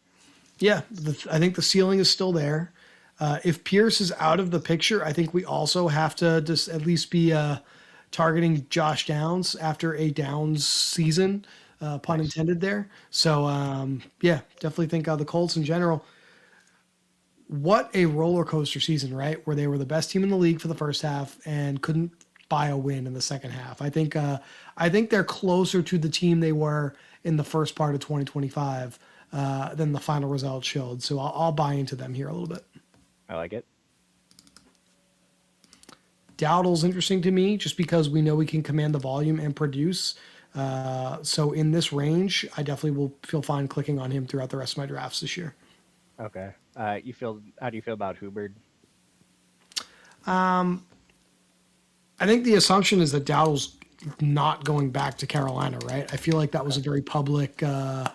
Yeah, I think the ceiling is still there. If Pierce is out of the picture, I think we also have to just at least be targeting Josh Downs after a Downs season. pun Nice. intended there. So yeah, definitely think the Colts in general. What a roller coaster season, right? Where they were the best team in the league for the first half and couldn't buy a win in the second half. I think they're closer to the team they were in the first part of 2025 than the final result showed. So I'll buy into them here a little bit. I like it. Dowdle's interesting to me just because we know we can command the volume and produce. So in this range, I definitely will feel fine clicking on him throughout the rest of my drafts this year. Okay. How do you feel about Hubbard? I think the assumption is that Dowdle's not going back to Carolina, right? I feel like that was a very public, all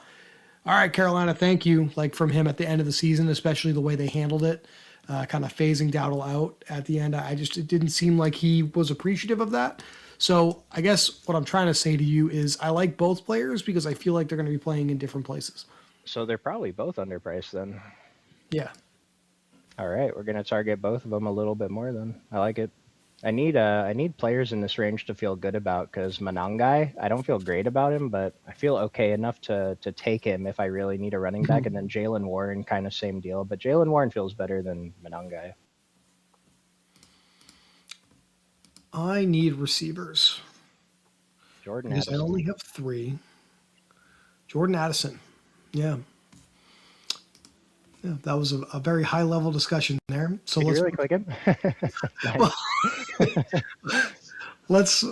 right, Carolina, thank you, like from him at the end of the season, especially the way they handled it, kind of phasing Dowdle out at the end. It didn't seem like he was appreciative of that. So I guess what I'm trying to say to you is I like both players because I feel like they're going to be playing in different places. So they're probably both underpriced then. Yeah. All right, we're gonna target both of them a little bit more then. I like it. I need players in this range to feel good about because Manangai, I don't feel great about him, but I feel okay enough to take him if I really need a running back. And then Jalen Warren, kind of same deal, but Jalen Warren feels better than Manangai. I need receivers. Jordan Because Addison. I only have 3. Jordan Addison. Yeah. Yeah, that was a very high level discussion there. So Did let's you really click him? let's.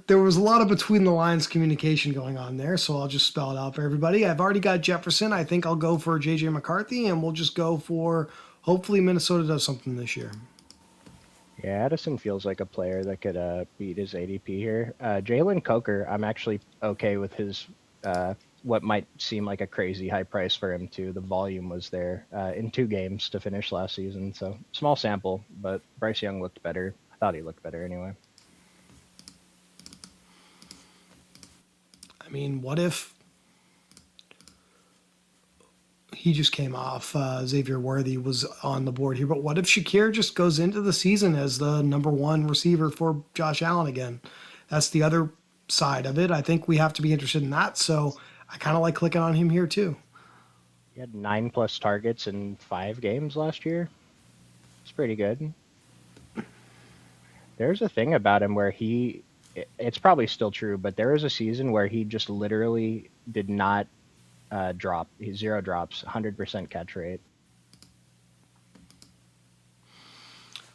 There was a lot of between the lines communication going on there, so I'll just spell it out for everybody. I've already got Jefferson. I think I'll go for JJ McCarthy, and we'll just go for hopefully Minnesota does something this year. Yeah, Addison feels like a player that could beat his ADP here. Jalen Coker, I'm actually okay with his what might seem like a crazy high price for him too. The volume was there in 2 games to finish last season, so small sample, but Bryce Young looked better. I thought he looked better anyway. I mean, what if he just came off? Xavier Worthy was on the board here, but what if Shakir just goes into the season as the number 1 receiver for Josh Allen again? That's the other side of it. I think we have to be interested in that. So I kind of like clicking on him here too. He had 9+ targets in 5 games last year. It's pretty good. There's a thing about him where it's probably still true, but there was a season where he just literally did not drop. He's 0 drops, 100% catch rate.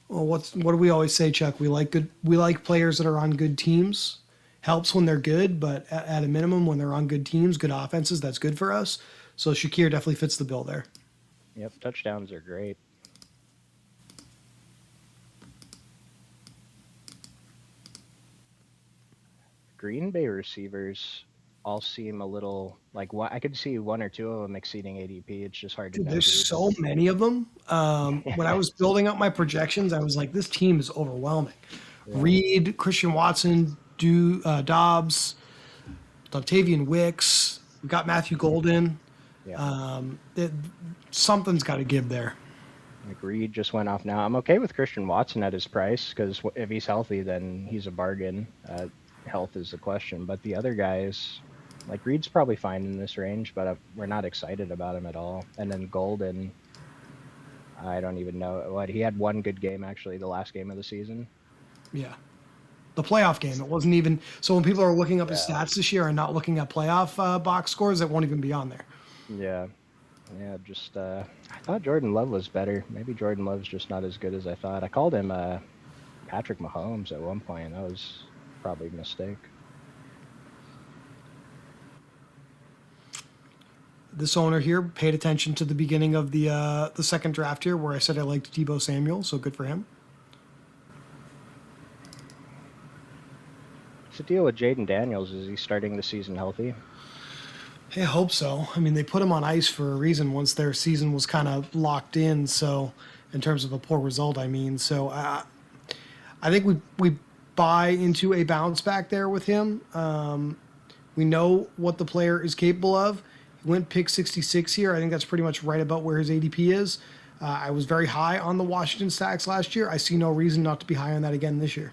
Well, what do we always say, Chuck? We like players that are on good teams. Helps when they're good, but at a minimum, when they're on good teams, good offenses, that's good for us. So Shakir definitely fits the bill there. Yep, touchdowns are great. Green Bay receivers all seem a little like I could see 1 or 2 of them exceeding ADP. It's just hard to Dude, know. there's so many of them. When I was building up my projections, I was like, this team is overwhelming. Yeah. Reed, Christian Watson, Dobbs, Octavian Wicks. We got Matthew Golden. Yeah. Something's got to give there. Like Reed just went off now. I'm okay with Christian Watson at his price because if he's healthy, then he's a bargain. Health is the question, but the other guys, like Reed's probably fine in this range, but we're not excited about him at all. And then Golden, I don't even know what he had. 1 good game actually, the last game of the season. Yeah, the playoff game. It wasn't even. So when people are looking up his stats this year and not looking at playoff box scores, it won't even be on there. Yeah. Just I thought Jordan Love was better. Maybe Jordan Love's just not as good as I thought. I called him Patrick Mahomes at one point. That was probably a mistake. This owner here paid attention to the beginning of the second draft here, where I said I liked Deebo Samuel, so good for him. What's the deal with Jaden Daniels? Is he starting the season healthy? I hope so. I mean, they put him on ice for a reason once their season was kind of locked in. So, in terms of a poor result, I mean, so I think we buy into a bounce back there with him. We know what the player is capable of. He went pick 66 here. I think that's pretty much right about where his ADP is. I was very high on the Washington stacks last year. I see no reason not to be high on that again this year.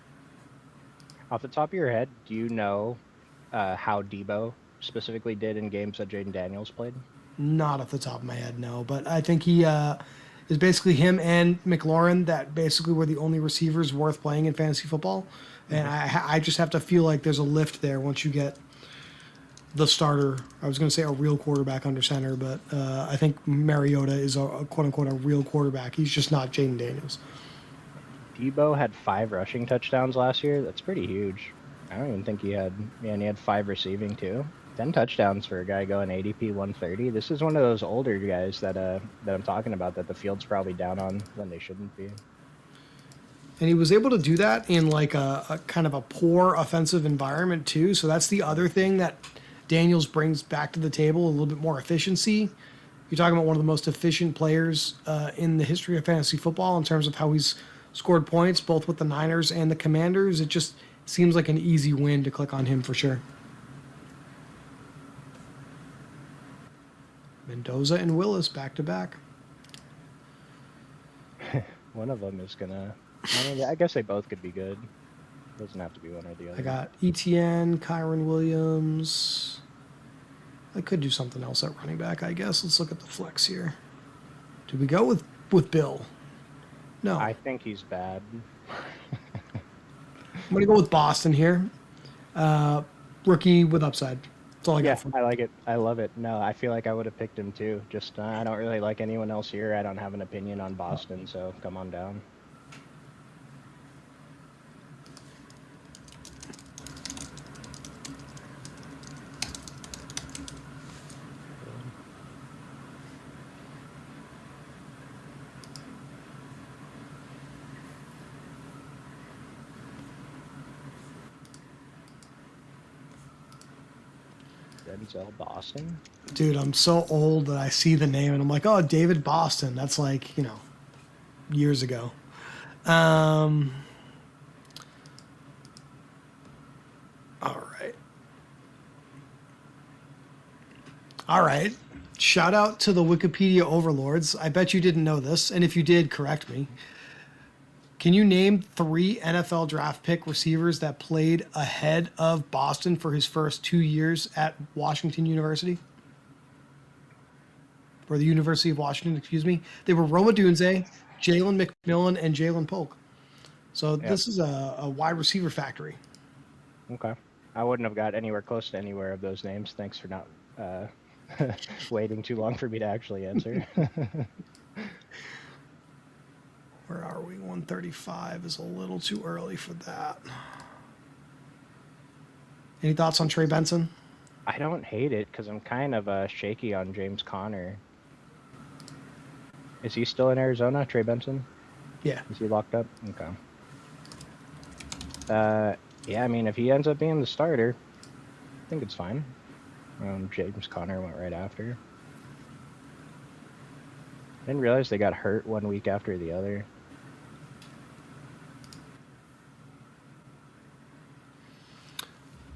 Off the top of your head, do you know how Deebo specifically did in games that Jaden Daniels played? Not off the top of my head, no. But I think he is basically him and McLaurin that basically were the only receivers worth playing in fantasy football. And I just have to feel like there's a lift there once you get the starter. I was going to say a real quarterback under center, but I think Mariota is a quote unquote a real quarterback. He's just not Jaden Daniels. Debo had 5 rushing touchdowns last year. That's pretty huge. I don't even think he had. Yeah, and he had 5 receiving too. 10 touchdowns for a guy going ADP 130. This is one of those older guys that I'm talking about that the field's probably down on when they shouldn't be. And he was able to do that in like a kind of a poor offensive environment too. So that's the other thing that Daniels brings back to the table, a little bit more efficiency. You're talking about one of the most efficient players in the history of fantasy football in terms of how he's scored points, both with the Niners and the Commanders. It just seems like an easy win to click on him for sure. Mendoza and Willis back to back. One of them is gonna. I guess they both could be good. Doesn't have to be one or the other. I got ETN, Kyron Williams. I could do something else at running back, I guess. Let's look at the flex here. Did we go with Bill? No. I think he's bad. I'm going to go with Boston here. Rookie with upside. That's all I got. I like it. I love it. No, I feel like I would have picked him too. Just I don't really like anyone else here. I don't have an opinion on Boston, so come on down. Denzel Boston. Dude, I'm so old that I see the name and I'm like, oh, David Boston. That's like, years ago. All right. All right. Shout out to the Wikipedia overlords. I bet you didn't know this. And if you did, correct me. Can you name 3 NFL draft pick receivers that played ahead of Boston for his first 2 years at Washington University? Or the University of Washington, excuse me. They were Roma Dunze, Jalen McMillan, and Jalen Polk. So This is a wide receiver factory. Okay. I wouldn't have got anywhere close to anywhere of those names. Thanks for not waiting too long for me to actually answer. Where are we? 135 is a little too early for that. Any thoughts on Trey Benson? I don't hate it because I'm kind of shaky on James Conner. Is he still in Arizona, Trey Benson? Yeah. Is he locked up? Okay. Yeah, I mean, if he ends up being the starter, I think it's fine. James Conner went right after. I didn't realize they got hurt 1 week after the other.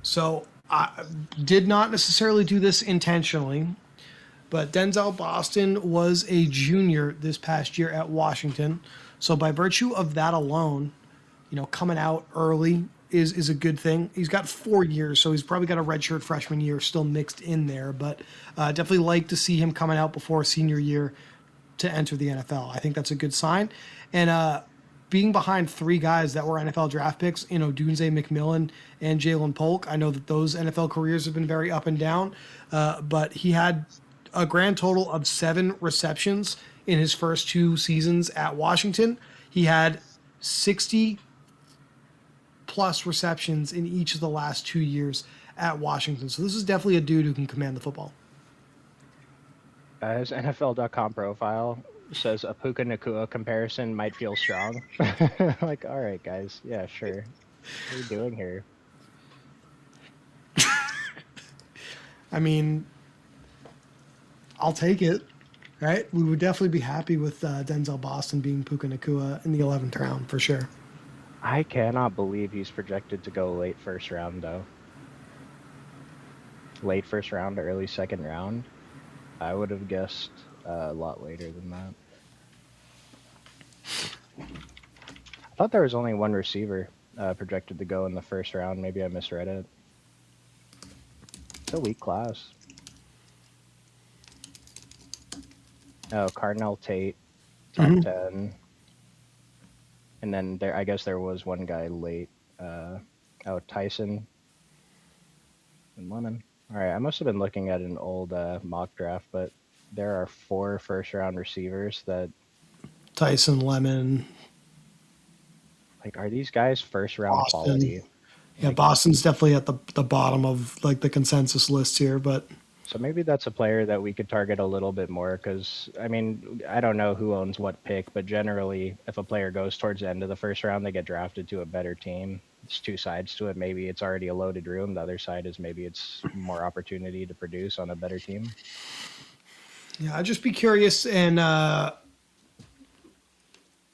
So I did not necessarily do this intentionally, but Denzel Boston was a junior this past year at Washington. So by virtue of that alone, coming out early is a good thing. He's got 4 years, so he's probably got a redshirt freshman year still mixed in there, but definitely like to see him coming out before senior year to enter the NFL. I think that's a good sign. And being behind 3 guys that were NFL draft picks, Dunze, McMillan, and Jalen Polk, I know that those NFL careers have been very up and down, but he had a grand total of 7 receptions in his first 2 seasons at Washington. He had 60 plus receptions in each of the last 2 years at Washington. So this is definitely a dude who can command the football. His NFL.com profile says a Puka Nacua comparison might feel strong. Like, all right, guys. Yeah, sure. What are you doing here? I mean, I'll take it, right? We would definitely be happy with Denzel Boston being Puka Nacua in the 11th round for sure. I cannot believe he's projected to go late first round, though. Late first round, early second round. I would have guessed a lot later than that. I thought there was only 1 receiver projected to go in the first round. Maybe I misread it. It's a weak class. Oh, Cardinal Tate, top 10. And then I guess there was one guy late. Tyson and Lemon. All right, I must have been looking at an old mock draft, but there are 4 first-round receivers that, Tyson, Lemon, like, are these guys first-round Boston. quality? Yeah, Boston's definitely at the bottom of like the consensus list here, but So maybe that's a player that we could target a little bit more because, I mean, I don't know who owns what pick, but generally, if a player goes towards the end of the first round, they get drafted to a better team. It's 2 sides to it. Maybe it's already a loaded room. The other side is maybe it's more opportunity to produce on a better team. yeah, I'd just be curious. And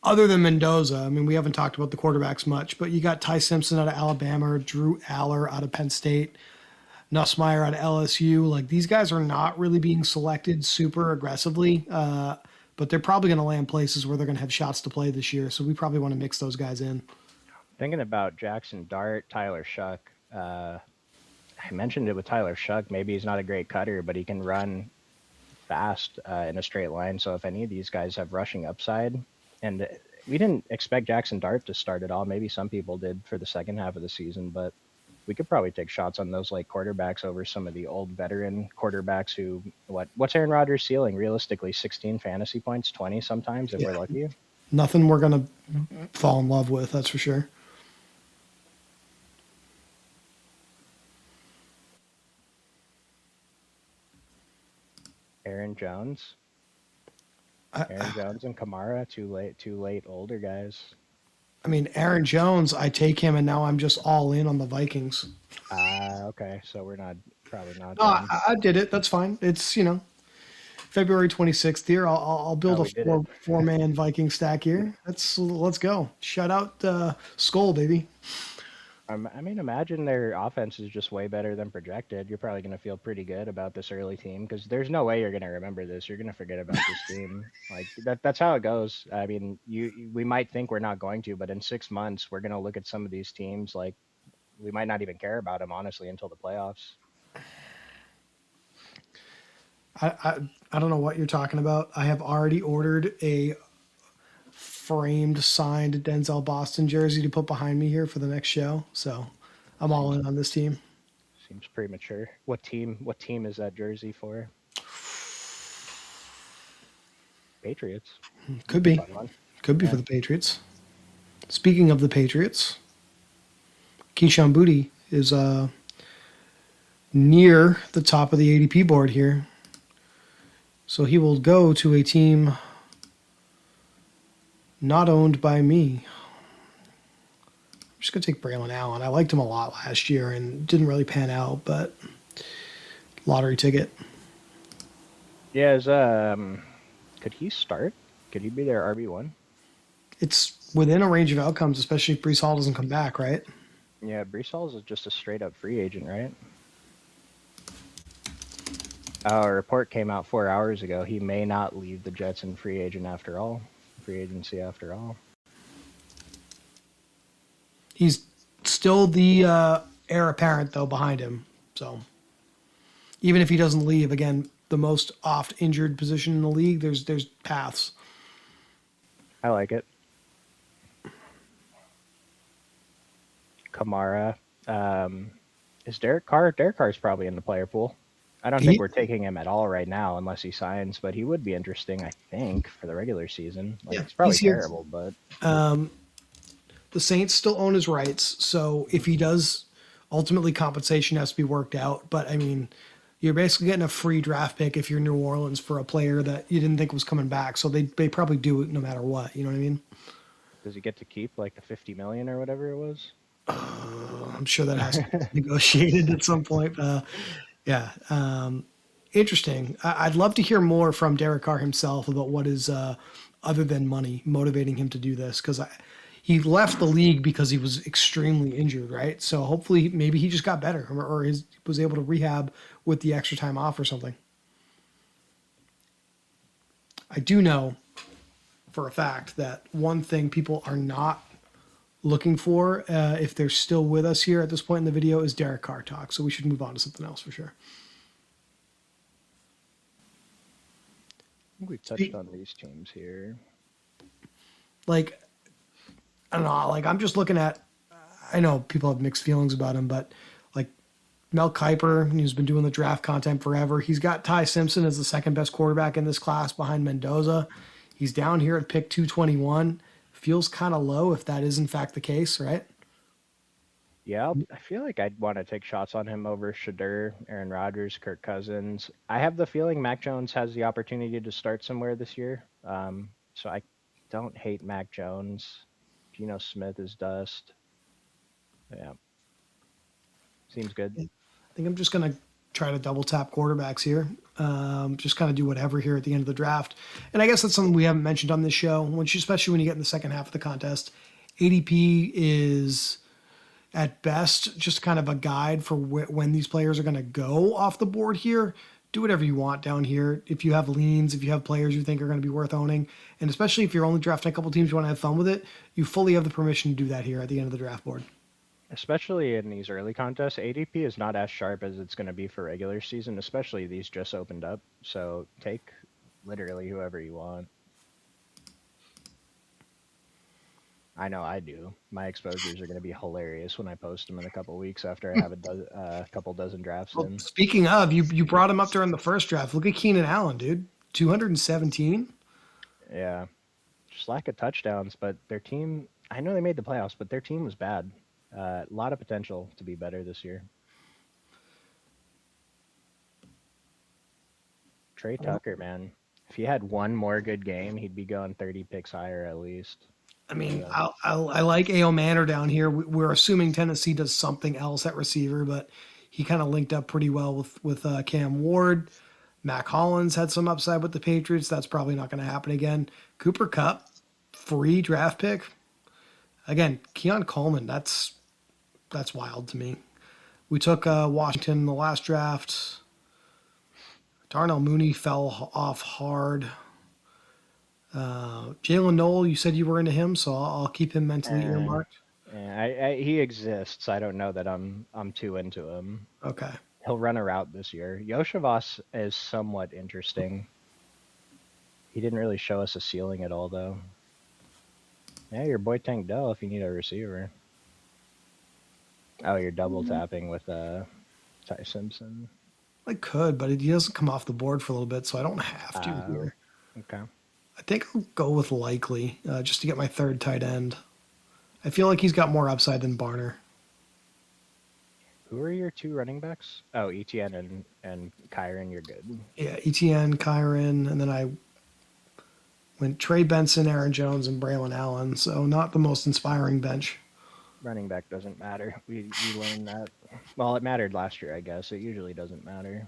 other than Mendoza, I mean, we haven't talked about the quarterbacks much, but you got Ty Simpson out of Alabama, Drew Aller out of Penn State, Nussmeier out of LSU. Like these guys are not really being selected super aggressively, but they're probably going to land places where they're going to have shots to play this year. So we probably want to mix those guys in. Thinking about Jackson Dart, Tyler Shuck. I mentioned it with Tyler Shuck. Maybe he's not a great cutter, but he can run fast in a straight line. So if any of these guys have rushing upside, and we didn't expect Jackson Dart to start at all. Maybe some people did for the second half of the season, but we could probably take shots on those like quarterbacks over some of the old veteran quarterbacks who what's Aaron Rodgers' ceiling? Realistically, 16 fantasy points, 20 sometimes if we're lucky. Nothing we're going to fall in love with, that's for sure. Aaron Jones and Kamara, too late, older guys. I mean, Aaron Jones, I take him, and now I'm just all in on the Vikings. Okay, so we're probably not. No, I did it. That's fine. It's February 26th here. I'll build a four-man Viking stack here. Let's go. Shout out Skull, baby. I mean, imagine their offense is just way better than projected. You're probably going to feel pretty good about this early team because there's no way you're going to remember this. You're going to forget about this team. Like that's how it goes. I mean, we might think we're not going to, but in 6 months, we're going to look at some of these teams like we might not even care about them, honestly, until the playoffs. I don't know what you're talking about. I have already ordered a framed, signed Denzel Boston jersey to put behind me here for the next show. So I'm all in on this team. Seems premature. What team is that jersey for? Patriots. Could be. For the Patriots. Speaking of the Patriots, Keyshawn Boutte is near the top of the ADP board here. So he will go to a team not owned by me. I'm just going to take Braylon Allen. I liked him a lot last year and didn't really pan out, but lottery ticket. Yeah, could he start? Could he be their RB1? It's within a range of outcomes, especially if Breece Hall doesn't come back, right? Yeah, Breece Hall is just a straight-up free agent, right? A report came out 4 hours ago. He may not leave the Jets in free agency after all. He's still the heir apparent, though, behind him. So even if he doesn't leave, again, the most oft injured position in the league, there's paths. I like it. Kamara. Is Derek Carr? Derek Carr's probably in the player pool. I don't think we're taking him at all right now unless he signs, but he would be interesting, I think, for the regular season. It's probably terrible, but... The Saints still own his rights, so if he does, ultimately compensation has to be worked out. But, I mean, you're basically getting a free draft pick if you're New Orleans for a player that you didn't think was coming back. So they probably do it no matter what. You know what I mean? Does he get to keep, like, the $50 million or whatever it was? I'm sure that has to be negotiated at some point. Yeah. Interesting. I'd love to hear more from Derek Carr himself about what is, other than money, motivating him to do this. Because he left the league because he was extremely injured, right? So hopefully maybe he just got better or was able to rehab with the extra time off or something. I do know for a fact that one thing people are not looking for, if they're still with us here at this point in the video, is Derek Carr talk. So we should move on to something else for sure. I think we've touched on these teams here. Like, I don't know. Like, I'm just looking at. I know people have mixed feelings about him, but like Mel Kiper, who's been doing the draft content forever, he's got Ty Simpson as the second best quarterback in this class behind Mendoza. He's down here at pick 221. Feels kind of low if that is in fact the case, right? Yeah, I feel like I'd want to take shots on him over Shadur, Aaron Rodgers, Kirk Cousins. I have the feeling Mac Jones has the opportunity to start somewhere this year. So I don't hate Mac Jones. Geno Smith is dust. Yeah. Seems good. I think I'm just going to try to double tap quarterbacks here. Just kind of do whatever here at the end of the draft. And I guess that's something we haven't mentioned on this show, especially when you get in the second half of the contest. ADP is at best just kind of a guide for when these players are going to go off the board here. Do whatever you want down here. If you have leans, if you have players you think are going to be worth owning, and especially if you're only drafting a couple teams, you want to have fun with it, you fully have the permission to do that here at the end of the draft board. Especially in these early contests, ADP is not as sharp as it's going to be for regular season, especially these just opened up. So take literally whoever you want. I know I do. My exposures are going to be hilarious when I post them in a couple weeks after I have a couple dozen drafts in. Speaking of, you brought him up during the first draft. Look at Keenan Allen, dude. 217. Yeah. Just lack of touchdowns, but their team, I know they made the playoffs, but their team was bad. A lot of potential to be better this year. Trey Tucker, man. If he had one more good game, he'd be going 30 picks higher at least. I mean, I like A.O. Manor down here. We're assuming Tennessee does something else at receiver, but he kind of linked up pretty well with Cam Ward. Mac Hollins had some upside with the Patriots. That's probably not going to happen again. Cooper Kupp, free draft pick. Again, Keon Coleman, that's wild to me. We took Washington in the last draft. Darnell Mooney fell off hard. Jalen Noel, you said you were into him, so I'll keep him mentally earmarked. Yeah, he exists. I don't know that I'm too into him. Okay. He'll run a route this year. Yoshivas is somewhat interesting. He didn't really show us a ceiling at all, though. Yeah, your boy Tank Dell if you need a receiver. Oh, you're double tapping with Ty Simpson. I could, but he doesn't come off the board for a little bit, so I don't have to here. Okay. I think I'll go with Likely just to get my third tight end. I feel like he's got more upside than Barner. Who are your two running backs? Oh, ETN and Kyron, you're good. Yeah, ETN, Kyron, and then I went Trey Benson, Aaron Jones, and Braylon Allen, so not the most inspiring bench. Running back doesn't matter. We learned that. Well, it mattered last year, I guess. It usually doesn't matter.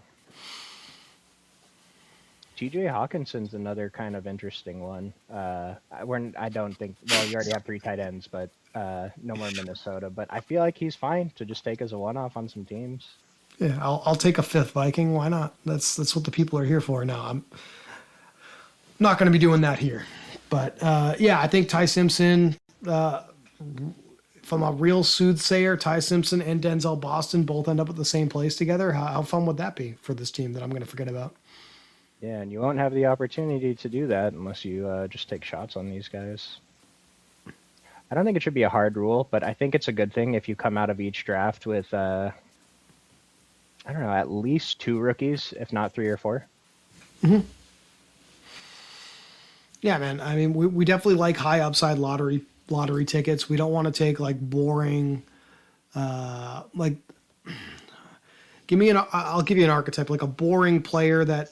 TJ Hawkinson's another kind of interesting one. I don't think, well, you already have three tight ends, but no more Minnesota. But I feel like he's fine to just take as a one-off on some teams. Yeah, I'll take a fifth Viking. Why not? That's what the people are here for. No, I'm not going to be doing that here. But yeah, I think Ty Simpson, if I'm a real soothsayer, Ty Simpson and Denzel Boston both end up at the same place together. How fun would that be for this team that I'm going to forget about? Yeah, and you won't have the opportunity to do that unless you just take shots on these guys. I don't think it should be a hard rule, but I think it's a good thing if you come out of each draft with, I don't know, at least two rookies, if not three or four. Mm-hmm. Yeah, man. I mean, we definitely like high upside lottery tickets. We don't want to take like boring, like. I'll give you an archetype, like a boring player that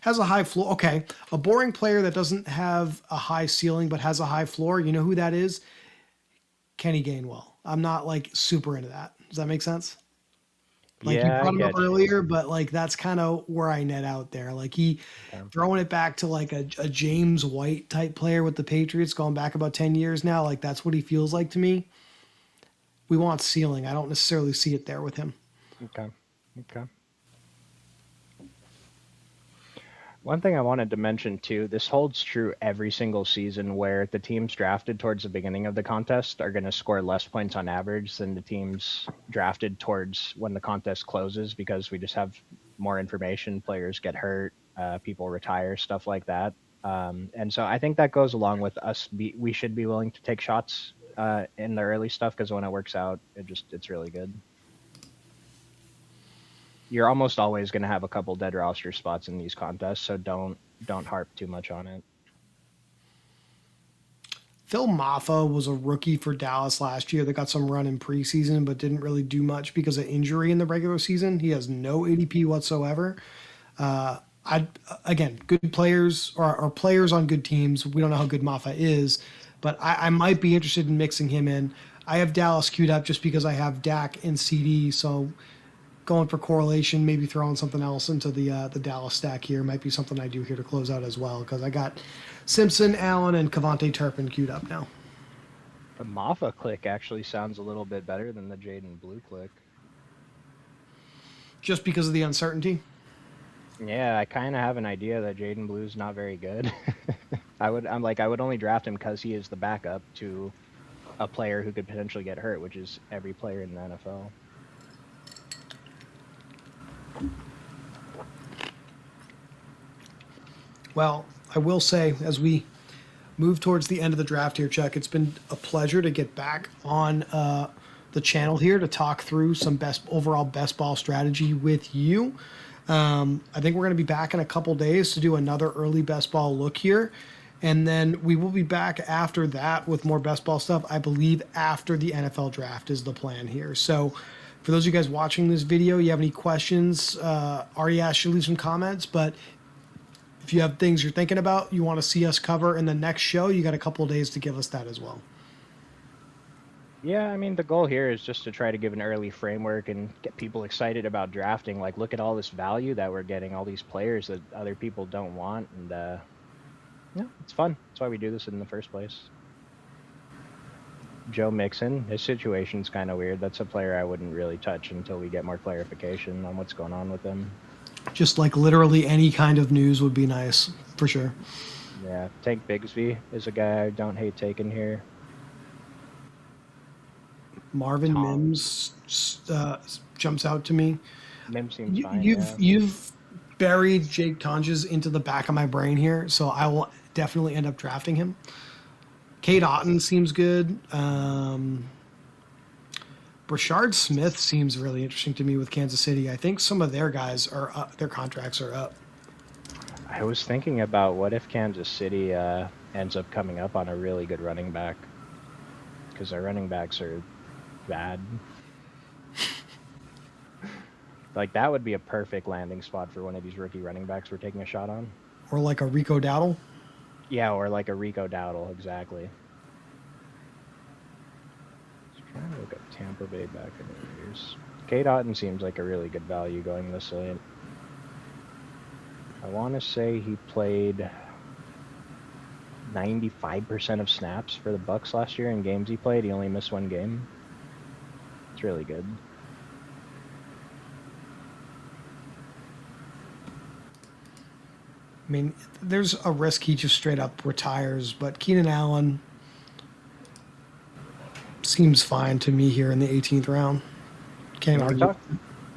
has a high floor. Okay, a boring player that doesn't have a high ceiling but has a high floor. You know who that is? Kenny Gainwell. I'm not like super into that. Does that make sense? Like Yeah, you brought him up you. earlier, but like that's kind of where I net out there. Like throwing it back to like a James White type player with the Patriots going back about 10 years now. Like that's what he feels like to me. We want ceiling. I don't necessarily see it there with him. Okay. One thing I wanted to mention too, this holds true every single season where the teams drafted towards the beginning of the contest are going to score less points on average than the teams drafted towards when the contest closes, because we just have more information. Players get hurt, people retire, stuff like that. And so I think that goes along with us. We should be willing to take shots in the early stuff, because when it works out, it's really good. You're almost always going to have a couple dead roster spots in these contests, so don't harp too much on it. Phil Maffa was a rookie for Dallas last year that got some run in preseason, but didn't really do much because of injury in the regular season. He has no ADP whatsoever. Again, good players or players on good teams. We don't know how good Maffa is, but I might be interested in mixing him in. I have Dallas queued up just because I have Dak and CD, so going for correlation, maybe throwing something else into the Dallas stack here might be something I do here to close out as well, because I got Simpson, Allen, and Cavante Turpin queued up now. The Maffa click actually sounds a little bit better than the Jaden Blue click. Just because of the uncertainty? Yeah, I kind of have an idea that Jaden Blue's not very good. I would only draft him because he is the backup to a player who could potentially get hurt, which is every player in the NFL. Well, I will say, as we move towards the end of the draft here, Chuck, it's been a pleasure to get back on the channel here to talk through some overall best ball strategy with you. I think we're going to be back in a couple days to do another early best ball look here. And then we will be back after that with more best ball stuff. I believe after the NFL draft is the plan here. So for those of you guys watching this video, you have any questions, Ari asked you to leave some comments, but if you have things you're thinking about, you want to see us cover in the next show, you got a couple of days to give us that as well. Yeah, I mean, the goal here is just to try to give an early framework and get people excited about drafting. Like, look at all this value that we're getting, all these players that other people don't want. And, yeah, it's fun. That's why we do this in the first place. Joe Mixon, his situation's kind of weird. That's a player I wouldn't really touch until we get more clarification on what's going on with him. Just like literally any kind of news would be nice, for sure. Yeah, Tank Bigsby is a guy I don't hate taking here. Marvin Mims jumps out to me. Mims seems fine. You've buried Jake Tonjes into the back of my brain here, so I will definitely end up drafting him. Cade Otton seems good. Brashard Smith seems really interesting to me with Kansas City. I think some of their guys are up, their contracts are up. I was thinking about what if Kansas City ends up coming up on a really good running back, because our running backs are bad. Like, that would be a perfect landing spot for one of these rookie running backs we're taking a shot on. Or like a Rico Dowdle. Yeah, or like a Rico Dowdle, exactly. Just trying to look at Tampa Bay Buccaneers. Cade Otton seems like a really good value going this late. I want to say he played 95% of snaps for the Bucs last year in games he played. He only missed one game. It's really good. I mean, there's a risk he just straight up retires, but Keenan Allen seems fine to me here in the 18th round. Can't argue.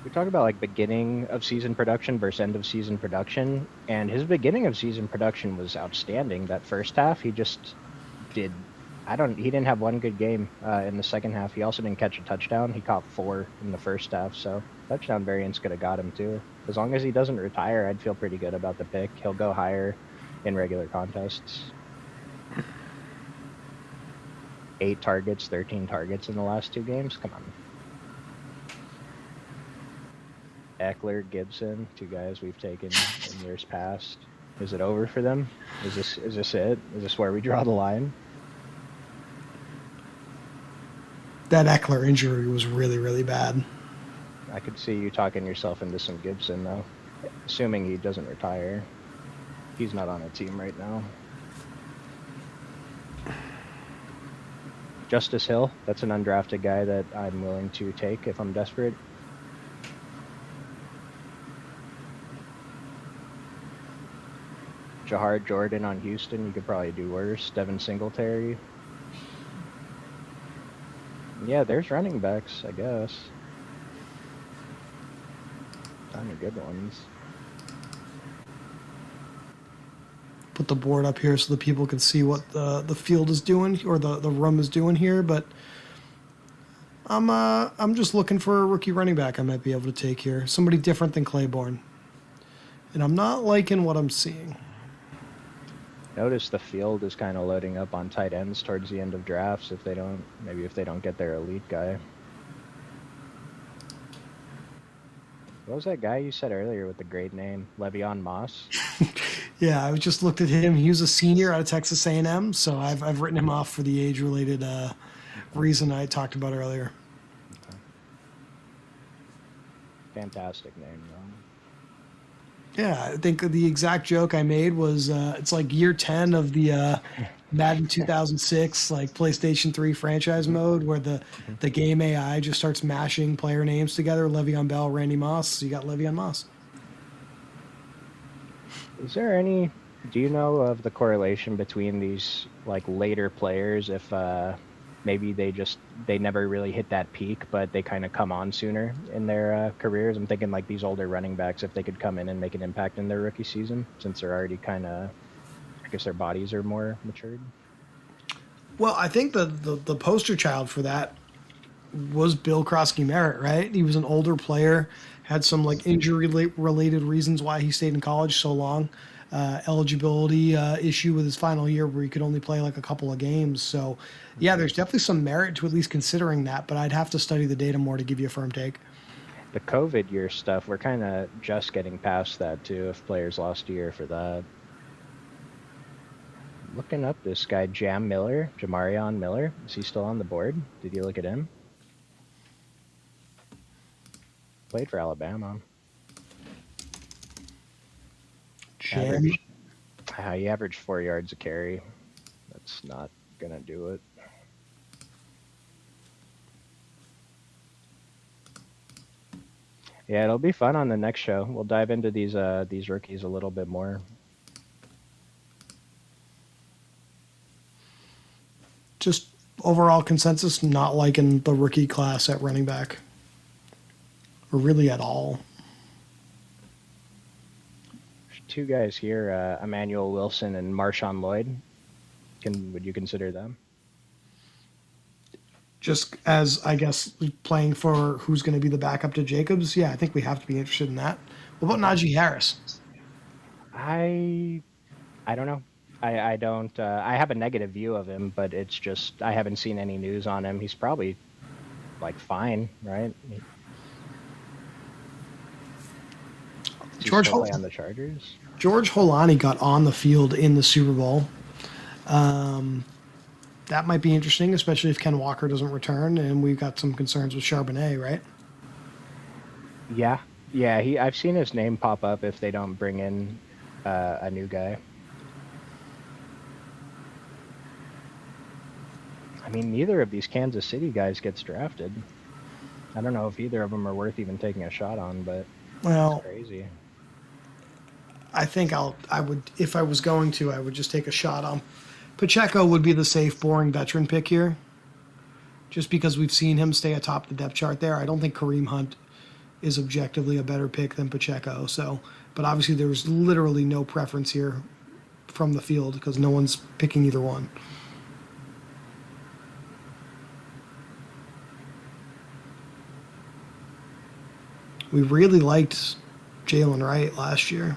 We talk about like beginning of season production versus end of season production, and his beginning of season production was outstanding. That first half, he just did. He didn't have one good game in the second half. He also didn't catch a touchdown. He caught 4 in the first half, so touchdown variance could have got him too. As long as he doesn't retire, I'd feel pretty good about the pick. He'll go higher in regular contests. 8 targets, 13 targets in the last 2 games. Come on. Eckler, Gibson, 2 guys we've taken in years past. Is it over for them? Is this it? Is this where we draw the line? That Eckler injury was really, really bad. I could see you talking yourself into some Gibson, though. Assuming he doesn't retire. He's not on a team right now. Justice Hill, that's an undrafted guy that I'm willing to take if I'm desperate. Jahar Jordan on Houston, you could probably do worse. Devin Singletary. Yeah, there's running backs, I guess. Not any good ones. Put the board up here so the people can see what the field is doing or the room is doing here. But I'm just looking for a rookie running back I might be able to take here. Somebody different than Claiborne. And I'm not liking what I'm seeing. Notice the field is kind of loading up on tight ends towards the end of drafts if they don't get their elite guy. What was that guy you said earlier with the great name? Le'Veon Moss? Yeah, I just looked at him. He was a senior out of Texas A&M, so I've written him off for the age-related reason I talked about earlier. Okay. Fantastic name, though. Yeah, I think the exact joke I made was it's like year 10 of the Madden 2006 like PlayStation 3 franchise mode where the game AI just starts mashing player names together. Le'Veon Bell, Randy Moss. So you got Le'Veon Moss. Is there any? Do you know of the correlation between these like later players if maybe they never really hit that peak, but they kind of come on sooner in their careers? I'm thinking like these older running backs, if they could come in and make an impact in their rookie season, since they're already kind of, I guess their bodies are more matured. Well, I think the poster child for that was Bill Krosky Merritt, right? He was an older player, had some like injury related reasons why he stayed in college so long. Eligibility issue with his final year where he could only play like a couple of games. So, yeah, there's definitely some merit to at least considering that, but I'd have to study the data more to give you a firm take. The COVID year stuff, we're kind of just getting past that too. If players lost a year for that. Looking up this guy, Jamarion Miller. Is he still on the board? Did you look at him? Played for Alabama. He averaged 4 yards a carry. That's not gonna do it. Yeah, it'll be fun on the next show. We'll dive into these rookies a little bit more. Just overall consensus, not liking the rookie class at running back, or really at all. There's two guys here, Emmanuel Wilson and Marshawn Lloyd. Would you consider them? Just as, I guess, playing for who's going to be the backup to Jacobs, yeah, I think we have to be interested in that. What about Najee Harris? I don't know. I don't. I have a negative view of him, but it's just I haven't seen any news on him. He's probably like fine, right? George play on the Chargers. George Holani got on the field in the Super Bowl. That might be interesting, especially if Ken Walker doesn't return, and we've got some concerns with Charbonnet, right? Yeah. I've seen his name pop up if they don't bring in a new guy. I mean, neither of these Kansas City guys gets drafted. I don't know if either of them are worth even taking a shot on, but it's crazy. I think I would, if I was going to, I would just take a shot on Pacheco. Would be the safe, boring veteran pick here, just because we've seen him stay atop the depth chart there. I don't think Kareem Hunt is objectively a better pick than Pacheco. So, but obviously there's literally no preference here from the field because no one's picking either one. We really liked Jalen Wright last year.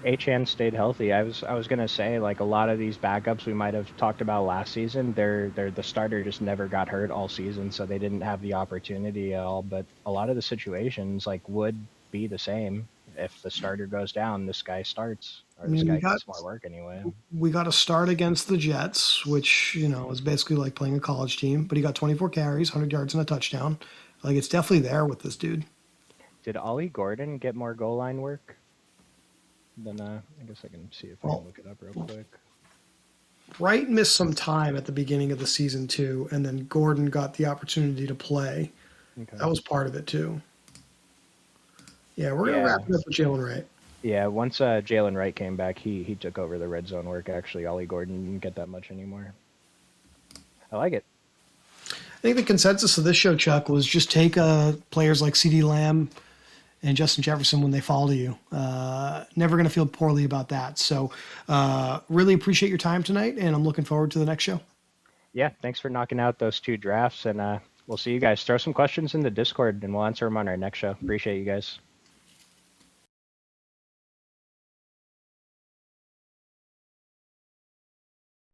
Achane stayed healthy. I was gonna say, like, a lot of these backups we might have talked about last season, they're the starter just never got hurt all season, so they didn't have the opportunity at all. But a lot of the situations like would be the same. If the starter goes down, this guy starts, or this guy gets more work anyway. We got a start against the Jets, which is basically like playing a college team. But he got 24 carries, 100 yards, and a touchdown. Like, it's definitely there with this dude. Did Ollie Gordon get more goal line work? Then I guess I can see if I can look it up real quick. Wright missed some time at the beginning of the season too, and then Gordon got the opportunity to play. Okay. That was part of it too. Yeah, we're gonna wrap it up with Jalen Wright. Yeah, once Jalen Wright came back, he took over the red zone work. Actually, Ollie Gordon didn't get that much anymore. I like it. I think the consensus of this show, Chuck, was just take players like CeeDee Lamb and Justin Jefferson when they fall to you. Never going to feel poorly about that. So really appreciate your time tonight, and I'm looking forward to the next show. Yeah, thanks for knocking out those 2 drafts, and we'll see you guys. Throw some questions in the Discord, and we'll answer them on our next show. Appreciate you guys.